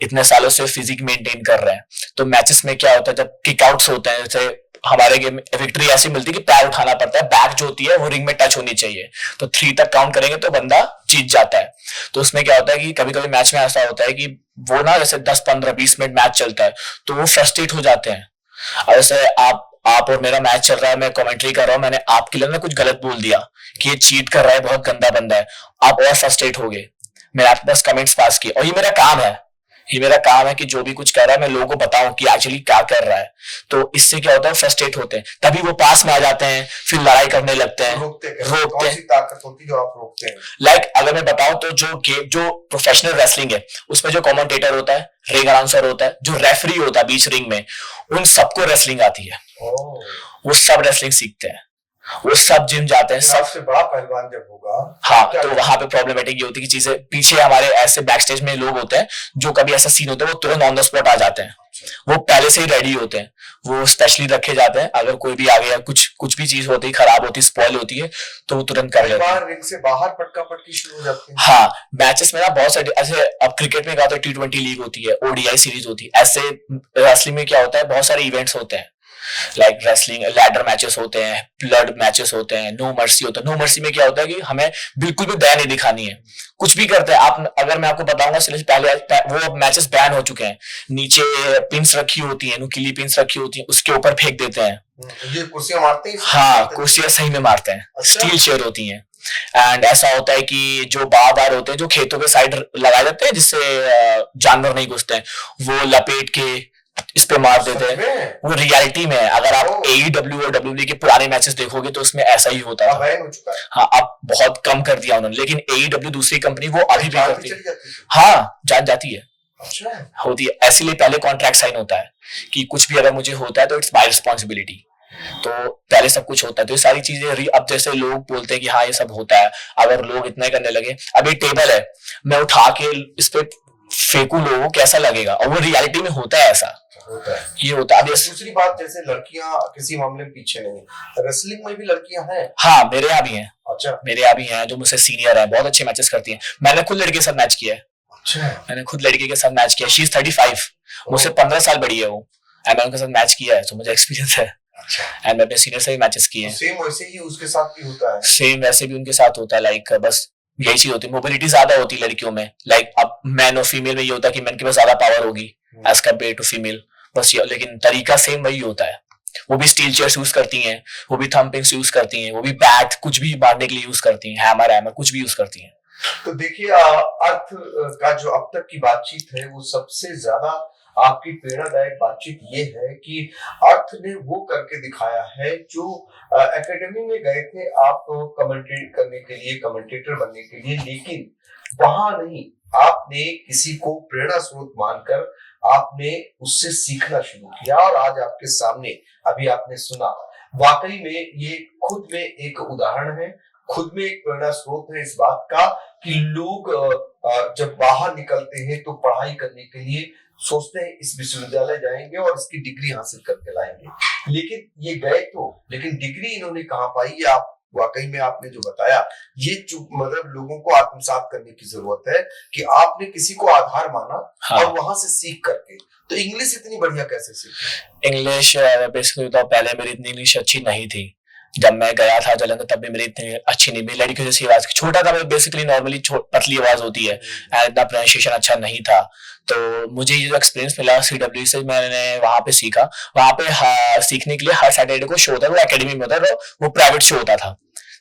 इतने सालों से फिजिक मेंटेन कर रहे हैं, तो मैचेस में क्या होता है, जब किकआउट्स होते हैं, जैसे हमारे गेम में विक्ट्री ऐसी मिलती है कि पैर उठाना पड़ता है, बैक जो होती है वो रिंग में टच होनी चाहिए, तो 3 तक काउंट करेंगे तो बंदा जीत जाता है। तो उसमें क्या होता है कि कभी कभी मैच में ऐसा होता है कि वो ना जैसे 10, 15, 20 मिनट मैच चलता है तो वो फ्रस्ट्रेट हो जाते हैं। और जैसे आप और मेरा मैच चल रहा है, मैं कमेंट्री कर रहा हूँ, मैंने आपके लिए ना कुछ गलत बोल दिया कि ये चीट कर रहा है, बहुत गंदा बंदा है, आप और फ्रस्ट्रेट हो गए, मैंने आपके पास कमेंट्स पास किए। और ये मेरा काम है कि जो भी कुछ कर रहा है मैं लोगों को बताऊं कि एक्चुअली क्या कर रहा है। तो इससे क्या होता है, फ्रस्ट्रेट होते हैं, तभी वो पास में आ जाते हैं, फिर लड़ाई करने लगते हैं, रोकते हैं। ताकत होती है जो आप रोकते हैं? लाइक अगर मैं बताऊं तो जो प्रोफेशनल रेसलिंग है उसमें जो कमेंटेटर होता है, रिंग अनाउंसर होता है, जो रेफरी होता है बीच रिंग में, उन सबको रेसलिंग आती है। वो सब रेसलिंग सीखते हैं, वो सब जिम जाते हैं। सबसे बड़ा पहलवान जब होगा, हाँ, तो वहां पे प्रॉब्लमेटिक ये होती है कि चीजें पीछे हमारे ऐसे बैक स्टेज में लोग होते हैं जो कभी ऐसा सीन होता है वो तुरंत ऑन द स्पॉट आ जाते हैं, वो पहले से ही रेडी होते हैं, वो स्पेशली रखे जाते हैं। अगर कोई भी आ गया, कुछ भी चीज होती है, खराब होती है, स्पॉइल होती है, तो वो तुरंत कर लेते हैं। रिंग से बाहर पटका पटकी शुरू हो जाती है। हाँ, मैचेस में ना बहुत सारे ऐसे, अब क्रिकेट में क्या होता है, T20 लीग होती है, ODI सीरीज होती है, ऐसे रेसलिंग में क्या होता है, बहुत सारे इवेंट्स होते हैं, लाइक रेसलिंग लैडर मैचेस होते हैं, ब्लड मैचेस होते हैं, नो मर्सी होता है। नो मर्सी में क्या होता है कि हमें बिल्कुल भी दया नहीं दिखानी है, कुछ भी करते हैं आप। अगर मैं आपको बताऊंगा पहले वो मैचेस बैन हो चुके हैं, नीचे पिंस रखी होती है, नुकीली पिंस रखी होती है, उसके ऊपर फेंक देते हैं। ये कुर्सियां मारते हैं? हाँ, कुर्सियां सही में मारते हैं। अच्छा? स्टील चेयर होती है। एंड ऐसा होता है कि जो बार होते हैं, जो खेतों के साइड लगाए जाते हैं जिससे जानवर नहीं घुसते हैं, वो लपेट के इस पे मार देते हैं, वो रियलिटी में है। अगर आप AEW और WWE के पुराने मैचेस देखोगे तो उसमें ऐसा ही होता था। हाँ, अब बहुत कम कर दिया उन्होंने, लेकिन AEW दूसरी कंपनी वो अभी भी करती है। हाँ, जान जाती है, होती है, इसीलिए पहले कॉन्ट्रैक्ट साइन होता है कि कुछ भी अगर मुझे होता है तो इट्स माय रिस्पॉन्सिबिलिटी, तो पहले सब कुछ होता है। तो ये सारी चीजें अब जैसे लोग बोलते हैं कि हाँ ये सब होता है, अगर लोग इतना ही करने लगे, अभी टेबल है मैं उठा के इस पे फेंकू लोगों को कैसा लगेगा, और वो रियलिटी में होता है, ऐसा होता है, ये होता है। दूसरी बात, जैसे लड़कियां किसी मामले में पीछे नहीं, रेसलिंग में भी लड़कियां हैं। हाँ, मेरे यहाँ भी हैं। अच्छा, मेरे यहाँ भी हैं जो मुझसे सीनियर है, बहुत अच्छे मैचेस करती हैं। मैंने खुद लड़के के साथ मैच किया है। अच्छा, मैंने खुद लड़के के साथ मैच किया। शी इज 35, मुझसे 15 साल बड़ी है वो, एंड मैंने उनके साथ मैच किया है, तो मुझे एक्सपीरियंस है। एंड मैं अपने सीनियर से भी मैचेस किए हैं। सेम वैसे ही उसके साथ भी होता है, सेम वैसे भी उनके साथ होता है। लाइक बस यही चीज होती है, मोबिलिटी ज्यादा होती है लड़कियों में। लाइक अब मैन और फीमेल में ये होता है कि मैन के पास ज्यादा पावर होगी एज कम्पेयर टू फीमेल, बस ये, लेकिन तरीका सेम वही होता है। वो भी स्टील चेयर्स यूज करती हैं, वो भी थम्पिंग्स यूज करती हैं, वो भी बैट कुछ भी मारने के लिए यूज करती हैं, हैमर कुछ भी यूज करती हैं। तो देखिए, अर्थ का जो अब तक की बातचीत है वो सबसे ज्यादा आपकी प्रेरणादायक बातचीत ये है कि अर्थ ने वो करके दिखाया है जो एकेडमी में गए थे आप कमेंटेट करने के लिए, कमेंटेटर बनने के लिए, लेकिन वहां नहीं, आपने किसी को प्रेरणा स्रोत मानकर आपने उससे सीखना शुरू किया, और आज आपके सामने अभी आपने सुना, वाकई में ये खुद में एक उदाहरण है, खुद में एक प्रेरणा स्रोत है इस बात का कि लोग जब बाहर निकलते हैं तो पढ़ाई करने के लिए सोचते हैं इस विश्वविद्यालय जाएंगे और इसकी डिग्री हासिल करके लाएंगे, लेकिन ये गए तो, लेकिन डिग्री इन्होंने कहाँ पाई, ये आप वाकई में आपने जो बताया, ये मतलब लोगों को आत्मसात करने की जरूरत है कि आपने किसी को आधार माना। हाँ। और वहां से सीख करके, तो इंग्लिश इतनी बढ़िया कैसे सीखी? इंग्लिश बेसिकली तो पहले मेरी इतनी इंग्लिश अच्छी नहीं थी। जब मैं गया था जालंधर तब भी मेरी इतनी अच्छी नहीं, मेरी लड़कियों जैसी आवाज, छोटा था मैं, बेसिकली नॉर्मली पतली आवाज होती है, एंड इतना प्रोनाउंसिएशन अच्छा नहीं था। तो मुझे ये जो एक्सपीरियंस मिला CW से, मैंने वहां पे सीखा। वहां पे सीखने के लिए हर सैटरडे को शो होता था, वो एकेडमी में होता था, वो प्राइवेट शो होता था,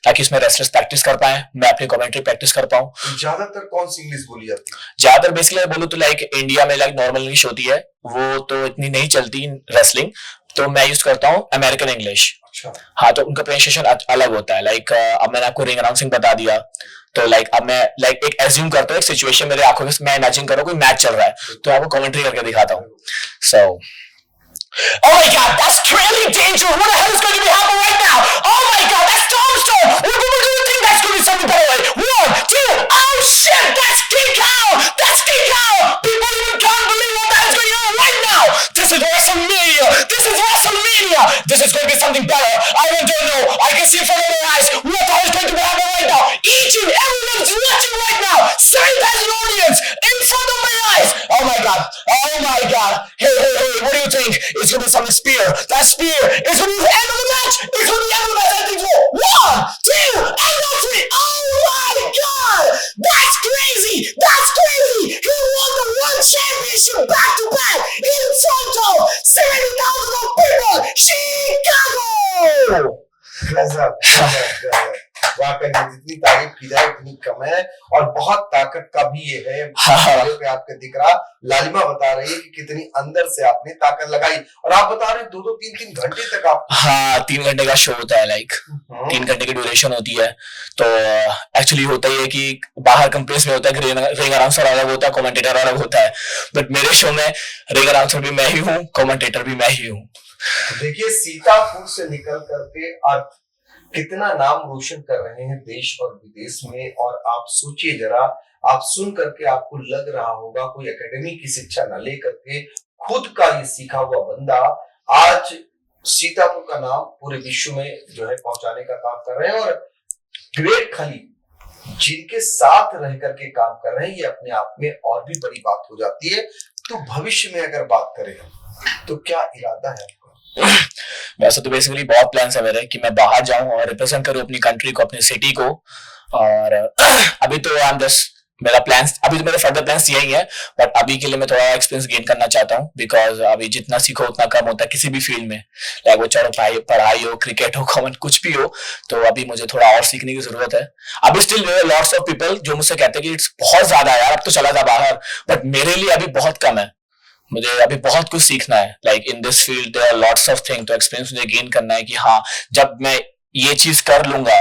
ताकि इसमें रेसलर्स प्रैक्टिस कर पाए, मैं अपनी कमेंट्री प्रैक्टिस कर पाऊं। ज्यादातर कौन सी इंग्लिश बोली जाती है? ज्यादातर बेसिकली बोलूं तो लाइक इंडिया में लाइक नॉर्मल इंग्लिश होती है, वो तो इतनी नहीं चलती रेसलिंग, तो मैं यूज करता हूँ अमेरिकन इंग्लिश। अच्छा। हाँ, तो उनका प्रोनाउंसिएशन अलग होता है। लाइक अब मैंने आपको रिंग अनाउंसिंग बता दिया, तो लाइक अब मैं लाइक एक एज्यूम करता हूँ, एक सिचुएशन मेरे आंखों में, मैं इमेजिन कर रहा हूँ कोई मैच चल रहा है, तो आपको कमेंट्री करके दिखाता हूँ। सो Oh my God, that's really dangerous. What the hell is going to be happening right now? Oh my God, that's Tombstone. What do you think that's going to be something better? 1, 2, oh shit, that's kick out. That's kick out. People even can't believe what that is going on right now. This is WrestleMania. This is WrestleMania. This is going to be something better. I don't know. I can see from their eyes what the hell is going to be happening right now. Each and everyone is watching right now. Same as an audience in front of my eyes. Oh my God. Oh my God. Hey, what do you think? It's going to be some spear. That spear is going to be the end of the match. It's going to be the end of the match. I think so. 1, 2, and 3. Oh my God. That's crazy. That's crazy. He won the World Championship back to back in Toronto. 70,000 people. Chicago. वाकई में जितनी तारीफ की जाए उतनी कम है, और बहुत ताकत का भी ये है। पे आपके दिख रहा, लालिमा बता रही है कि कितनी अंदर से आपने ताकत लगाई, और आप बता रहे 2-2, 3-3 घंटे तक आप। हाँ, 3 घंटे का शो होता है, लाइक 3 घंटे की ड्यूरेशन होती है। तो एक्चुअली होता ही है कि बाहर कंपनीज में होता है कि रिंग अनाउंसर अलग होता है, कमेंटेटर अलग होता है, बट मेरे शो में रिंग अनाउंसर भी मैं ही हूँ, कमेंटेटर भी मैं ही हूँ। देखिए, सीतापुर से निकल करके अर्थ कितना नाम रोशन कर रहे हैं देश और विदेश में, और आप सोचिए जरा, आप सुन करके आपको लग रहा होगा कोई एकेडमी की शिक्षा न लेकर के खुद का ये सीखा हुआ बंदा आज सीतापुर का नाम पूरे विश्व में जो है पहुंचाने का काम कर रहे हैं, और ग्रेट खली जिनके साथ रह करके काम कर रहे हैं, ये अपने आप में और भी बड़ी बात हो जाती है। तो भविष्य में अगर बात करें तो क्या इरादा है? वैसे तो बेसिकली बहुत प्लान्स है मेरे कि मैं बाहर जाऊं और रिप्रेजेंट करूं अपनी कंट्री को, अपनी सिटी को, और अभी तो आई एम जस्ट, मेरा प्लान्स, अभी तो मेरे फर्दर प्लान्स यही है, बट अभी के लिए मैं थोड़ा एक्सपीरियंस गेन करना चाहता हूं, बिकॉज अभी जितना सीखो उतना कम होता है किसी भी फील्ड में, लाइक वो चाहे पढ़ाई हो, क्रिकेट हो, कमेंट कुछ भी हो, तो अभी मुझे थोड़ा और सीखने की जरूरत है। अभी स्टिल लॉट्स ऑफ पीपल जो मुझसे कहते हैं कि इट्स बहुत ज्यादा है यार, अब तो चला जा बाहर, बट मेरे लिए अभी बहुत कम है, मुझे अभी बहुत कुछ सीखना है, like in this field there are lots of thing, तो एक्सपीरियंस मुझे गेन करना है कि हाँ जब मैं ये चीज कर लूंगा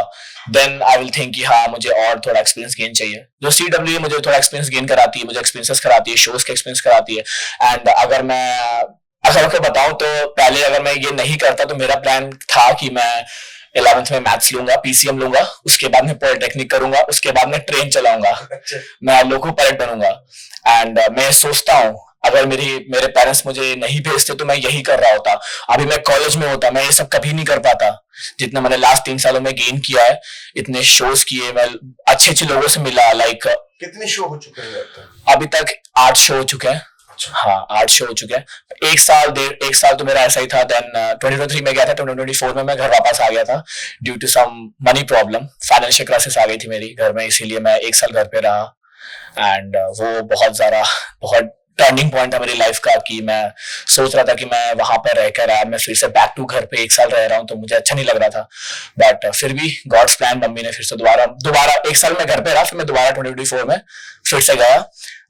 देन आई विल थिंक कि हाँ मुझे और थोड़ा एक्सपीरियंस गेन चाहिए। जो CWA मुझे थोड़ा एक्सपीरियंस गेन कराती है, मुझे एक्सपीरियंसेस कराती है, शोज के एक्सपीरियंस कराती है। एंड अगर आपको बताऊं तो पहले अगर मैं ये नहीं करता तो मेरा प्लान था कि मैं 11th में मैथ्स लूंगा, PCM लूंगा, उसके बाद में पॉलिटेक्निक करूंगा, उसके बाद में ट्रेन चलाऊंगा, मैं लोको पायलट बनूंगा। एंड मैं सोचता हूँ अगर मेरे पेरेंट्स मुझे नहीं भेजते तो मैं यही कर रहा होता, अभी मैं कॉलेज में होता, मैं ये सब कभी नहीं कर पाता जितना मैंने लास्ट 3 सालों में गेन किया है। इतने शोज किए, मैं अच्छे लोगों से मिला। लाइक कितने शो हो चुके हैं अभी तक? 8 शो हो चुके हैं। हाँ 8 शो हो चुके हैं। एक साल तो मेरा ऐसा ही था। देन 2023 में गया था, 2024 में मैं घर वापस आ गया था due to some money problem, financial crisis आ गई थी मेरी घर में, इसीलिए मैं 1 साल घर पे रहा। एंड वो बहुत टर्निंग पॉइंट था मेरी लाइफ का कि मैं सोच रहा था कि मैं वहां पर रहकर मैं फिर से बैक टू घर पे 1 साल रह रहा हूँ, तो मुझे अच्छा नहीं लग रहा था। बट फिर भी गॉड्स प्लान, मम्मी ने फिर से दोबारा 1 साल में घर पे रहा, फिर मैं दोबारा 2024 में फिर से गया।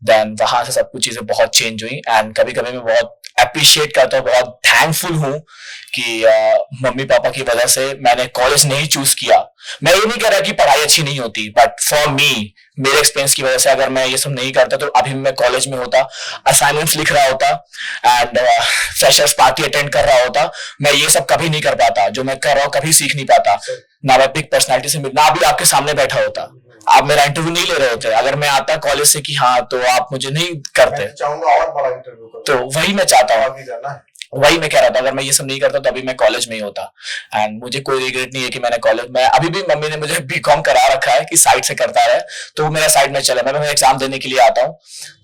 देन वहां से सब कुछ चीजें बहुत चेंज हुई। एंड कभी कभी मैं बहुत अप्रिशिएट करता हूँ, बहुत थैंकफुल हूँ कि मम्मी पापा की वजह से मैंने कॉलेज नहीं चूज किया। मैं ये नहीं कह रहा कि पढ़ाई अच्छी नहीं होती, बट फॉर मी, मेरे एक्सपीरियंस की वजह से अगर मैं ये सब नहीं करता तो अभी मैं कॉलेज में होता, असाइनमेंट्स लिख रहा होता एंड फ्रेशर्स पार्टी अटेंड कर रहा होता। मैं ये सब कभी नहीं कर पाता, जो मैं कर रहा हूँ कभी सीख नहीं पाता। ना मैं बिग पर्सनैलिटी से ना भी आपके सामने बैठा होता, आप मेरा इंटरव्यू नहीं ले रहे होते अगर मैं आता कॉलेज से कि हाँ, तो आप मुझे नहीं करते। मैं चाहूंगा और बड़ा इंटरव्यू करो, तो वही मैं चाहता हूँ, आगे जाना है। वही मैं कह रहा था, अगर मैं ये सब नहीं करता तो अभी मैं कॉलेज में ही होता। एंड मुझे कोई रिग्रेट नहीं है कि मैंने कॉलेज में, अभी भी मम्मी ने मुझे BCom करा रखा है कि साइड से करता है, तो वो मेरा साइड में चला, मैं एग्जाम देने के लिए आता हूँ।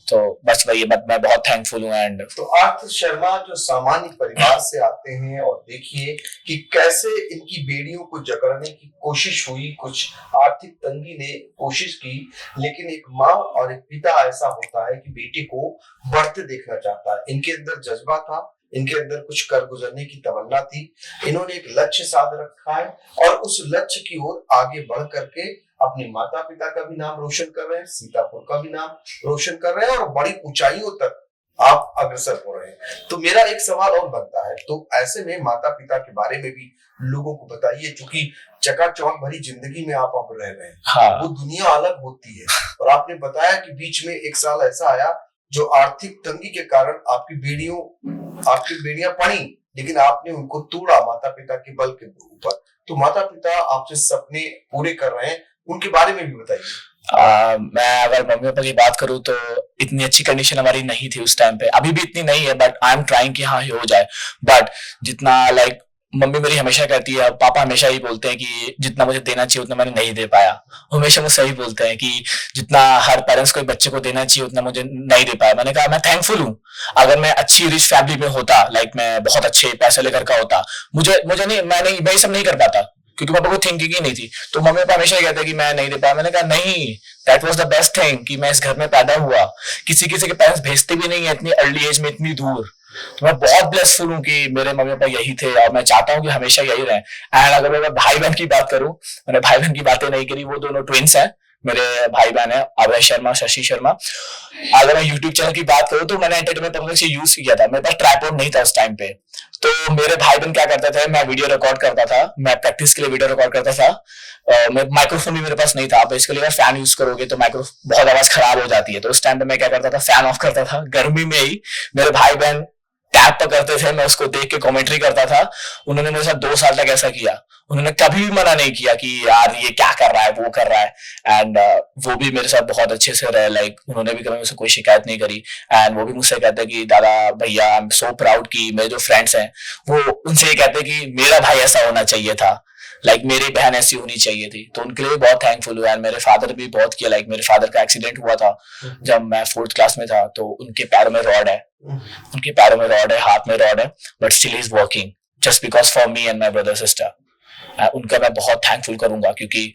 तो बस वही, मैं बहुत थैंकफुल हूँ। एंड तो आर्थ शर्मा जो सामान्य परिवार से आते हैं, और देखिए कि कैसे इनकी बेड़ियों को जकड़ने की कोशिश हुई, कुछ आर्थिक तंगी ने कोशिश की, लेकिन एक माँ और एक पिता ऐसा होता है कि बेटे को बढ़ते देखना चाहता है। इनके अंदर जज्बा था, इनके अंदर कुछ कर गुजरने की तमन्ना थी। इन्होंने एक लक्ष्य साध रखा है और उस लक्ष्य की ओर आगे बढ़ करके अपने माता पिता का भी नाम रोशन कर रहे हैं, सीतापुर का भी नाम रोशन कर रहे हैं और बड़ी ऊंचाइयों तक आप अग्रसर हो रहे हैं। तो मेरा एक सवाल और बनता है, तो ऐसे में माता पिता के बारे में भी लोगों को बताइए, क्योंकि चकाचौंध भरी जिंदगी में आप अब रह रहे हैं। हाँ। वो दुनिया अलग होती है, और आपने बताया कि बीच में 1 साल ऐसा आया जो आर्थिक तंगी के कारण आपकी बेड़ियां पड़ी, लेकिन आपने उनको तोड़ा माता पिता के बल के ऊपर। तो माता पिता आपसे सपने पूरे कर रहे हैं, उनके बारे में भी बताइए। मैं अगर मम्मी पापा की बात करूं तो इतनी अच्छी कंडीशन हमारी नहीं थी उस टाइम पे, अभी भी इतनी नहीं है, बट आई एम ट्राइंग कि हाँ हो जाए। बट जितना लाइक मम्मी मेरी हमेशा कहती है, पापा हमेशा ही बोलते हैं कि जितना मुझे देना चाहिए उतना मैंने नहीं दे पाया। हमेशा मुझे सही बोलते हैं कि जितना हर पेरेंट्स को बच्चे को देना चाहिए उतना मुझे नहीं दे पाया। मैंने कहा मैं थैंकफुल हूँ। अगर मैं अच्छी रिच फैमिली में होता, लाइक मैं बहुत अच्छे पैसे लेकर का होता, मुझे नहीं, मैं ये सब नहीं कर पाता, क्योंकि पापा को थिंकिंग ही नहीं थी। तो मम्मी पापा हमेशा कहते कि मैं नहीं दे पाया। मैंने कहा नहीं, that was the best thing कि मैं इस घर में पैदा हुआ। किसी के पेरेंट्स भेजते भी नहीं है इतनी अर्ली एज में इतनी दूर। तो मैं बहुत ब्लेसफुल हूँ कि मेरे मम्मी पापा यही थे, और मैं चाहता हूँ कि हमेशा यही रहे। एंड अगर मैं भाई बहन की बात करूँ, मैंने भाई बहन की बातें नहीं करी, वो दोनों ट्विंस हैं मेरे भाई बहन है, अभय शर्मा, शशि शर्मा। अगर मैं यूट्यूब चैनल की बात करूँ तो मैंने एंटरटेनमेंट पर्पस से यूज किया था, मेरे पास ट्राइपॉड नहीं था उस टाइम पे। तो मेरे भाई बहन क्या करते थे, मैं वीडियो रिकॉर्ड करता था, मैं प्रैक्टिस के लिए वीडियो रिकॉर्ड करता था। माइक्रोफोन भी मेरे पास नहीं था। आप इसके लिए फैन यूज करोगे तो माइक्रोफोन बहुत आवाज खराब हो जाती है। तो उस टाइम पे मैं क्या करता था, फैन ऑफ करता था गर्मी में ही। मेरे भाई बहन टैप पर करते थे, मैं उसको देख के कमेंट्री करता था। उन्होंने मेरे साथ 2 साल तक ऐसा किया। उन्होंने कभी भी मना नहीं किया कि यार ये क्या कर रहा है, वो कर रहा है। एंड वो भी मेरे साथ बहुत अच्छे से रहे, लाइक उन्होंने भी कभी मुझसे कोई शिकायत नहीं करी। एंड वो भी मुझसे कहते हैं कि दादा भैया आई एम सो प्राउड कि मेरे जो फ्रेंड्स हैं वो उनसे ये कहते हैं कि मेरा भाई ऐसा होना चाहिए था, लाइक मेरी बहन ऐसी होनी चाहिए थी। तो उनके लिए बहुत थैंकफुल हुआ। एंड मेरे फादर भी बहुत किया, लाइक मेरे फादर का एक्सीडेंट हुआ था जब मैं 4th क्लास में था। तो उनके पैरों में रॉड है, हाथ में रॉड है, but still is working just because for me and my brother sister. उनका मैं बहुत थैंकफुल करूंगा, क्योंकि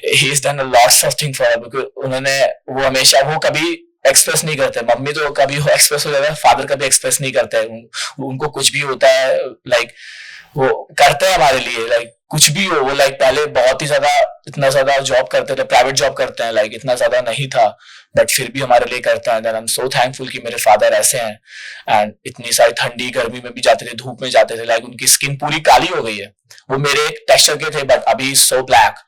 he is done a lots of thing for, उन्होंने वो हमेशा वो कभी एक्सप्रेस नहीं करते। मम्मी तो कभी वो एक्सप्रेस हो जाता है, फादर कभी एक्सप्रेस नहीं करते। उनको कुछ भी होता है लाइक वो करते हैं हमारे लिए, लाइक कुछ भी हो, वो लाइक पहले बहुत ही ज्यादा इतना ज्यादा जॉब करते थे, प्राइवेट जॉब करते हैं, लाइक इतना ज्यादा नहीं था बट फिर भी हमारे लिए करता है। आई एम सो थैंकफुल कि मेरे फादर ऐसे हैं एंड इतनी सारी ठंडी गर्मी में भी जाते थे, धूप में जाते थे, लाइक उनकी स्किन पूरी काली हो गई है, वो मेरे टेक्सचर के थे बट अभी so black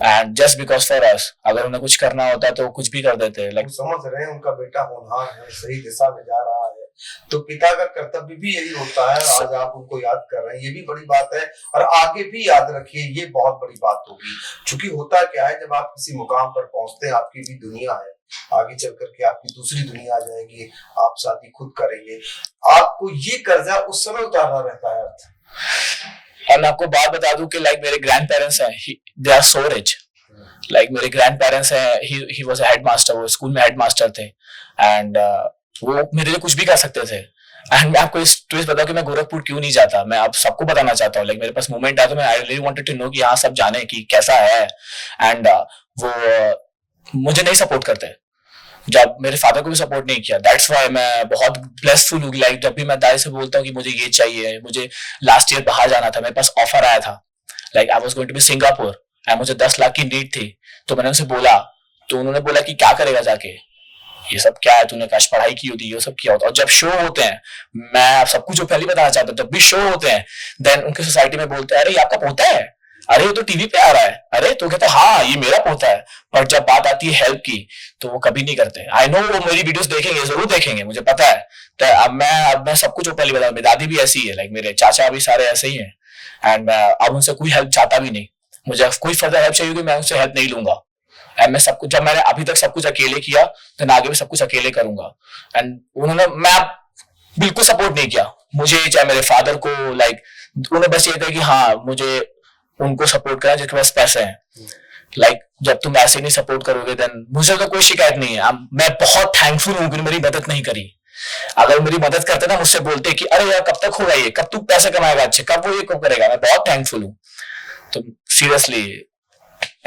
and just because for us. अगर उन्हें कुछ करना होता तो कुछ भी कर देते। लाइक समझ रहे हैं उनका बेटा होनहार है, सही दिशा में जा रहा है, तो पिता का कर्तव्य भी यही होता है। आज आप उनको याद कर रहे हैं, ये भी बड़ी बात है और आगे भी याद रखिए, ये बहुत बड़ी बात होगी। क्योंकि होता क्या है, जब आप किसी मुकाम पर पहुंचते हैं, आपकी भी दुनिया है, आगे चल करके आपकी दूसरी दुनिया आ जाएगी, आप शादी खुद करेंगे, आपको ये कर्जा उस समय उतारना रहता है। और मैं आपको बात बता दूं कि लाइक मेरे ग्रैंड पेरेंट्स हैं, they are so rich. Like मेरे ग्रैंड पेरेंट्स हैं, ही वाज अ हेडमास्टर, वो स्कूल में हेडमास्टर थे एंड वो मेरे लिए कुछ भी कर सकते थे। एंड मैं आपको इस ट्विस्ट बताऊं कि मैं गोरखपुर क्यों नहीं जाता, मैं आप सबको बताना चाहता हूँ। लाइक मेरे पास मोमेंट आया तो मैं I really wanted to know कि हाँ सब जाने कि कैसा है एंड वो मुझे नहीं सपोर्ट करते, जब मेरे फादर को भी सपोर्ट नहीं किया। दैट्स व्हाई मैं बहुत ब्लेसफुल हूँ। लाइक जब भी मैं दाई से बोलता हूँ कि मुझे ये चाहिए, मुझे लास्ट ईयर बाहर जाना था, मेरे पास ऑफर आया था, like I was going to be Singapore and मुझे 10 लाख की नीड थी, तो मैंने उनसे बोला, तो उन्होंने बोला कि क्या करेगा जाके, ये सब क्या है, तूने काश पढ़ाई की होती, ये सब किया होता। और जब शो होते हैं, मैं आप सबको जो पहले बताना चाहता हूँ, जब भी शो होते हैं देन उनके सोसाइटी में बोलते हैं अरे ये आपका पोता है, अरे ये तो टीवी पे आ रहा है, अरे तो कहता हाँ ये मेरा पोता है। पर जब बात आती है हेल्प की तो वो कभी नहीं करते। आई नो वो मेरी वीडियोस देखेंगे, जरूर देखेंगे, मुझे पता है। तो अब मैं सबको जो पहले बता, मेरी दादी भी ऐसी है, लाइक मेरे चाचा भी सारे ऐसे ही हैं एंड मैं अब उनसे कोई हेल्प चाहता भी नहीं। मुझे कोई फर्दर हेल्प चाहिए, मैं उनसे हेल्प नहीं लूंगा। एंड मैं सब कुछ, जब मैंने अभी तक सब कुछ अकेले किया तो आगे भी सब कुछ अकेले करूंगा। एंड उन्होंने मैं बिल्कुल सपोर्ट नहीं किया मुझे, चाहे मेरे फादर को, लाइक उन्हें बस ये था कि हाँ मुझे उनको सपोर्ट करना जिसके पास पैसे हैं। लाइक जब तुम ऐसे नहीं सपोर्ट करोगे देन मुझे तो कोई शिकायत नहीं है। मैं बहुत थैंकफुल हूँ कि मेरी मदद नहीं करी। अगर मेरी मदद करते ना, मुझसे बोलते कि अरे यार कब तक होगा ये, कब तू पैसे कमाएगा अच्छे, कब वो ये कब करेगा, मैं बहुत थैंकफुल हूँ। तो सीरियसली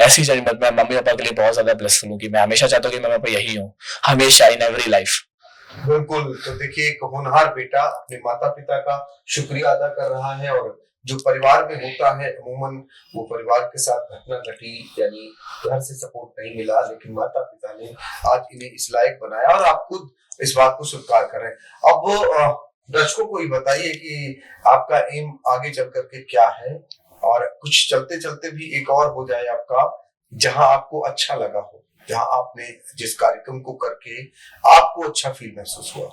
ऐसी जर्नी मैं मम्मी पापा के लिए बहुत ज्यादा ब्लेसफुल हूँ कि मैं हमेशा चाहता हूँ कि मैं पापा यही हूँ हमेशा, इन एवरी लाइफ। बिल्कुल। तो देखिए एक होनहार बेटा अपने माता पिता का शुक्रिया अदा कर रहा है, और जो परिवार में होता है अमूमन वो परिवार के साथ घटना घटी, यानी घर से सपोर्ट नहीं मिला, लेकिन माता पिता ने आज इन्हें इस लायक बनाया और आप खुद इस बात को स्वीकार करें। अब दर्शकों को ही बताइए कि आपका एम आगे चल करके क्या है, और कुछ चलते चलते भी एक और हो जाए आपका, जहां आपको अच्छा लगा हो, जहां आपने जिस कार्यक्रम को करके आपको अच्छा फील महसूस हुआ।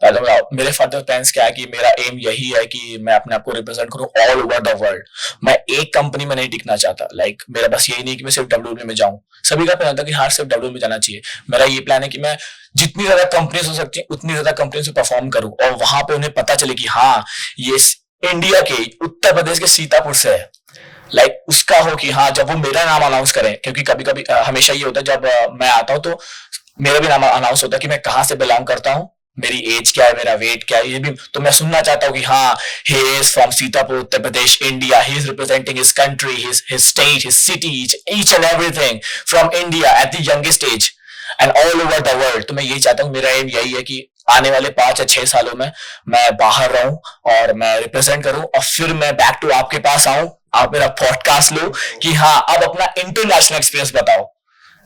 पहले मेरे फर्दर प्लान्स क्या है कि मेरा एम यही है कि मैं अपने आप को रिप्रेजेंट करूं ऑल ओवर द वर्ल्ड। मैं एक कंपनी में नहीं टिकना चाहता। लाइक मेरा बस यही नहीं कि मैं सिर्फ WWE में जाऊं। सभी का प्लान था कि हाँ सिर्फ WWE में जाना चाहिए। मेरा ये प्लान है कि मैं जितनी ज्यादा कंपनीज हो सकती है उतनी ज्यादा कंपनी से परफॉर्म करूं और वहां पे उन्हें पता चले कि हाँ ये इंडिया के उत्तर प्रदेश के सीतापुर से है। लाइक उसका हो कि हाँ जब वो मेरा नाम अनाउंस करें, क्योंकि कभी कभी हमेशा ये होता है जब मैं आता हूँ तो मेरा भी नाम अनाउंस होता है कि मैं कहाँ से बिलोंग करता हूँ, मेरी एज क्या है, मेरा वेट क्या है, ये भी तो मैं सुनना चाहता हूँ कि हाँ he is from Sitapur Uttar Pradesh India, he is representing his country, his state, his city, each and everything from India at the youngest age and all over the world। तो मैं यही चाहता हूँ, मेरा एम यही है कि आने वाले 5 या 6 सालों में मैं बाहर रहूं और मैं रिप्रेजेंट करूं और फिर मैं बैक टू आपके पास आऊं, आप मेरा पॉडकास्ट लो कि हाँ अब अपना इंटरनेशनल एक्सपीरियंस बताओ।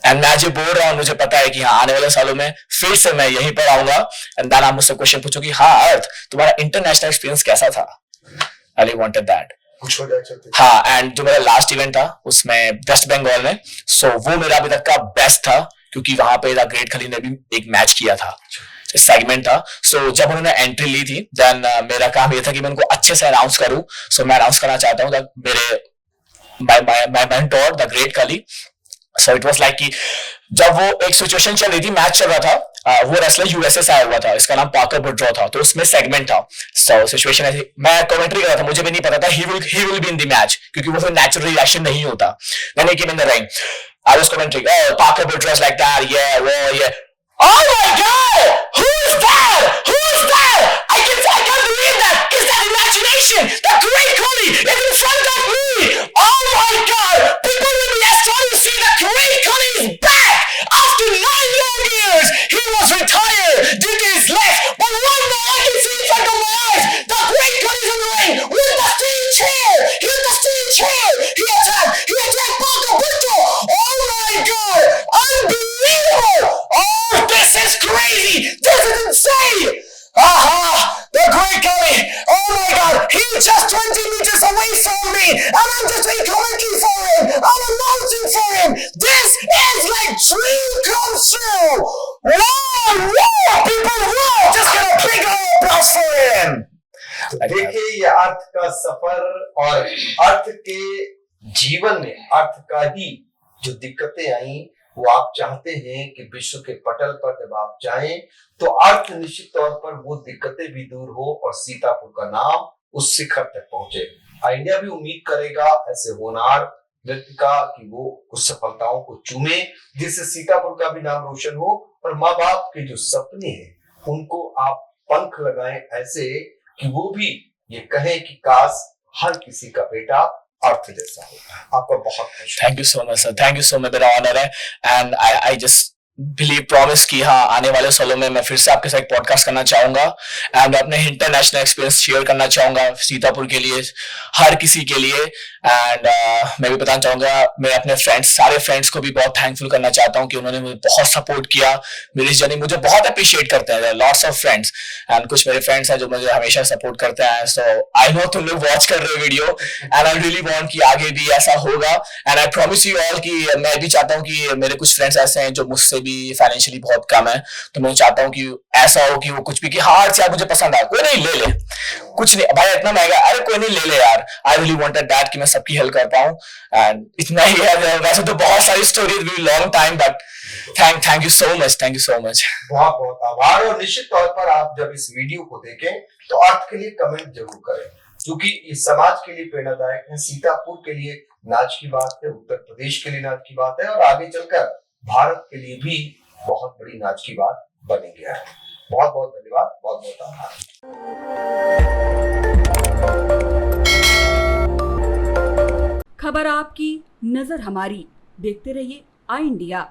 एंड मैं जो बोल रहा हूँ मुझे पता है कि हाँ आने वाले सालों में फिर से मैं यहीं पर आऊंगा एंड देन आप मुझसे क्वेश्चन पूछो कि हाँ अर्थ तुम्हारा इंटरनेशनल एक्सपीरियंस कैसा था। आई रियली वांटेड दैट। कुछ हो जाए हाँ। एंड जो मेरा लास्ट इवेंट था उसमें वेस्ट बंगाल में, सो वो मेरा अभी तक का बेस्ट था क्योंकि वहां पे द ग्रेट खली ने भी एक मैच किया था, सेगमेंट था। सो जब उन्होंने एंट्री ली थी देन मेरा काम ये था कि मैं उनको अच्छे से अनाउंस करूं। सो मैं अनाउंस करना चाहता हूं मेरे माय मेंटोर द ग्रेट खली। सो इट वाज लाइक कि जब वो एक सिचुएशन चल रही थी, मैच चल रहा था, वो रेसलर यूएसए से आया हुआ था, इसका नाम पार्कर बुड्रॉ था, तो उसमें सेगमेंट था। सो सिचुएशन ऐसी, मैं कमेंट्री कर रहा था, मुझे भी नहीं पता था he will be in the match क्योंकि वो फिर नेचुरल रिएक्शन नहीं होता। When he came in the ring I was commentary, oh Parker Budra's like that, yeah, oh my god, who's that, I can't believe that, is that imagination, the great Khali is in front of me, oh my god, people will be astonished to see the great Khali is back after 9 long years. He was retired due to his legs, but right now I can see in front of my eyes the great Khali is in the ring with the steel chair, me commenting for him. I'm announcing for him. This is like dream come true. Wow, people, wow, just get a big applause for him. देखिए ये अर्थ का सफर और अर्थ के जीवन में अर्थ का ही जो दिक्कतें आई वो आप चाहते हैं कि विश्व के पटल पर जब आप जाएं तो अर्थ निश्चित तौर पर वो दिक्कतें भी दूर हो और सीतापुर का नाम उस शिखर तक पहुंचे। इंडिया भी उम्मीद करेगा ऐसे होनहार व्यक्ति का कि वो कुछ सफलताओं को चूमे जिससे सीतापुर का भी नाम रोशन हो और माँ बाप के जो सपने हैं उनको आप पंख लगाएं ऐसे कि वो भी ये कहें कि काश हर किसी का बेटा अर्थ जैसा हो। आपका बहुत thank you so much sir, thank you so much, मेरा ऑनर है and I just believe promise कि हाँ आने वाले सालों में मैं फिर से आपके साथ एक पॉडकास्ट करना चाहूंगा एंड अपने इंटरनेशनल एक्सपीरियंस शेयर करना चाहूंगा सीतापुर के लिए, हर किसी के लिए। एंड मैं भी बताना चाहूंगा मैं अपने सारे फ्रेंड्स को भी बहुत थैंकफुल करना चाहता हूँ कि उन्होंने मुझे बहुत सपोर्ट किया मेरी इस जर्नी, मुझे बहुत अप्रिशिएट करते हैं लॉट्स ऑफ फ्रेंड्स एंड कुछ मेरे फ्रेंड्स हैं जो मुझे हमेशा सपोर्ट करते हैं। सो आई नो तुम लोग वॉच कर रहे हो video and I really want कि आगे भी ऐसा होगा and I promise you all कि मैं भी चाहता हूँ कि मेरे कुछ फ्रेंड्स ऐसे हैं जो मुझसे भी फाइनेंशियली बहुत कम है, तो मैं चाहता हूँ कि ऐसा हो कि वो कुछ भी कि हाँ यार मुझे पसंद आया, कोई नहीं ले ले, कुछ नहीं भाई इतना महंगा, अरे कोई नहीं ले ले यार। आई रियली वांटेड दैट कि मैं सबकी हेल्प कर पाऊं एंड इतना ही है। वैसे तो बहुत सारी स्टोरीज भी long time but thank you so much, thank you so much, बहुत बहुत आभार। और निश्चित तौर पर आप जब इस वीडियो को देखें तो अर्थ के लिए कमेंट जरूर करें क्योंकि इस समाज के लिए प्रेरणादायक है, सीतापुर के लिए नाच की बात है, उत्तर प्रदेश के लिए नाच की बात है और आगे चलकर भारत के लिए भी बहुत बड़ी नाच की बात बनेगी। बहुत बहुत धन्यवाद, बहुत बहुत आभार। खबर आपकी, नजर हमारी, देखते रहिए आई इंडिया।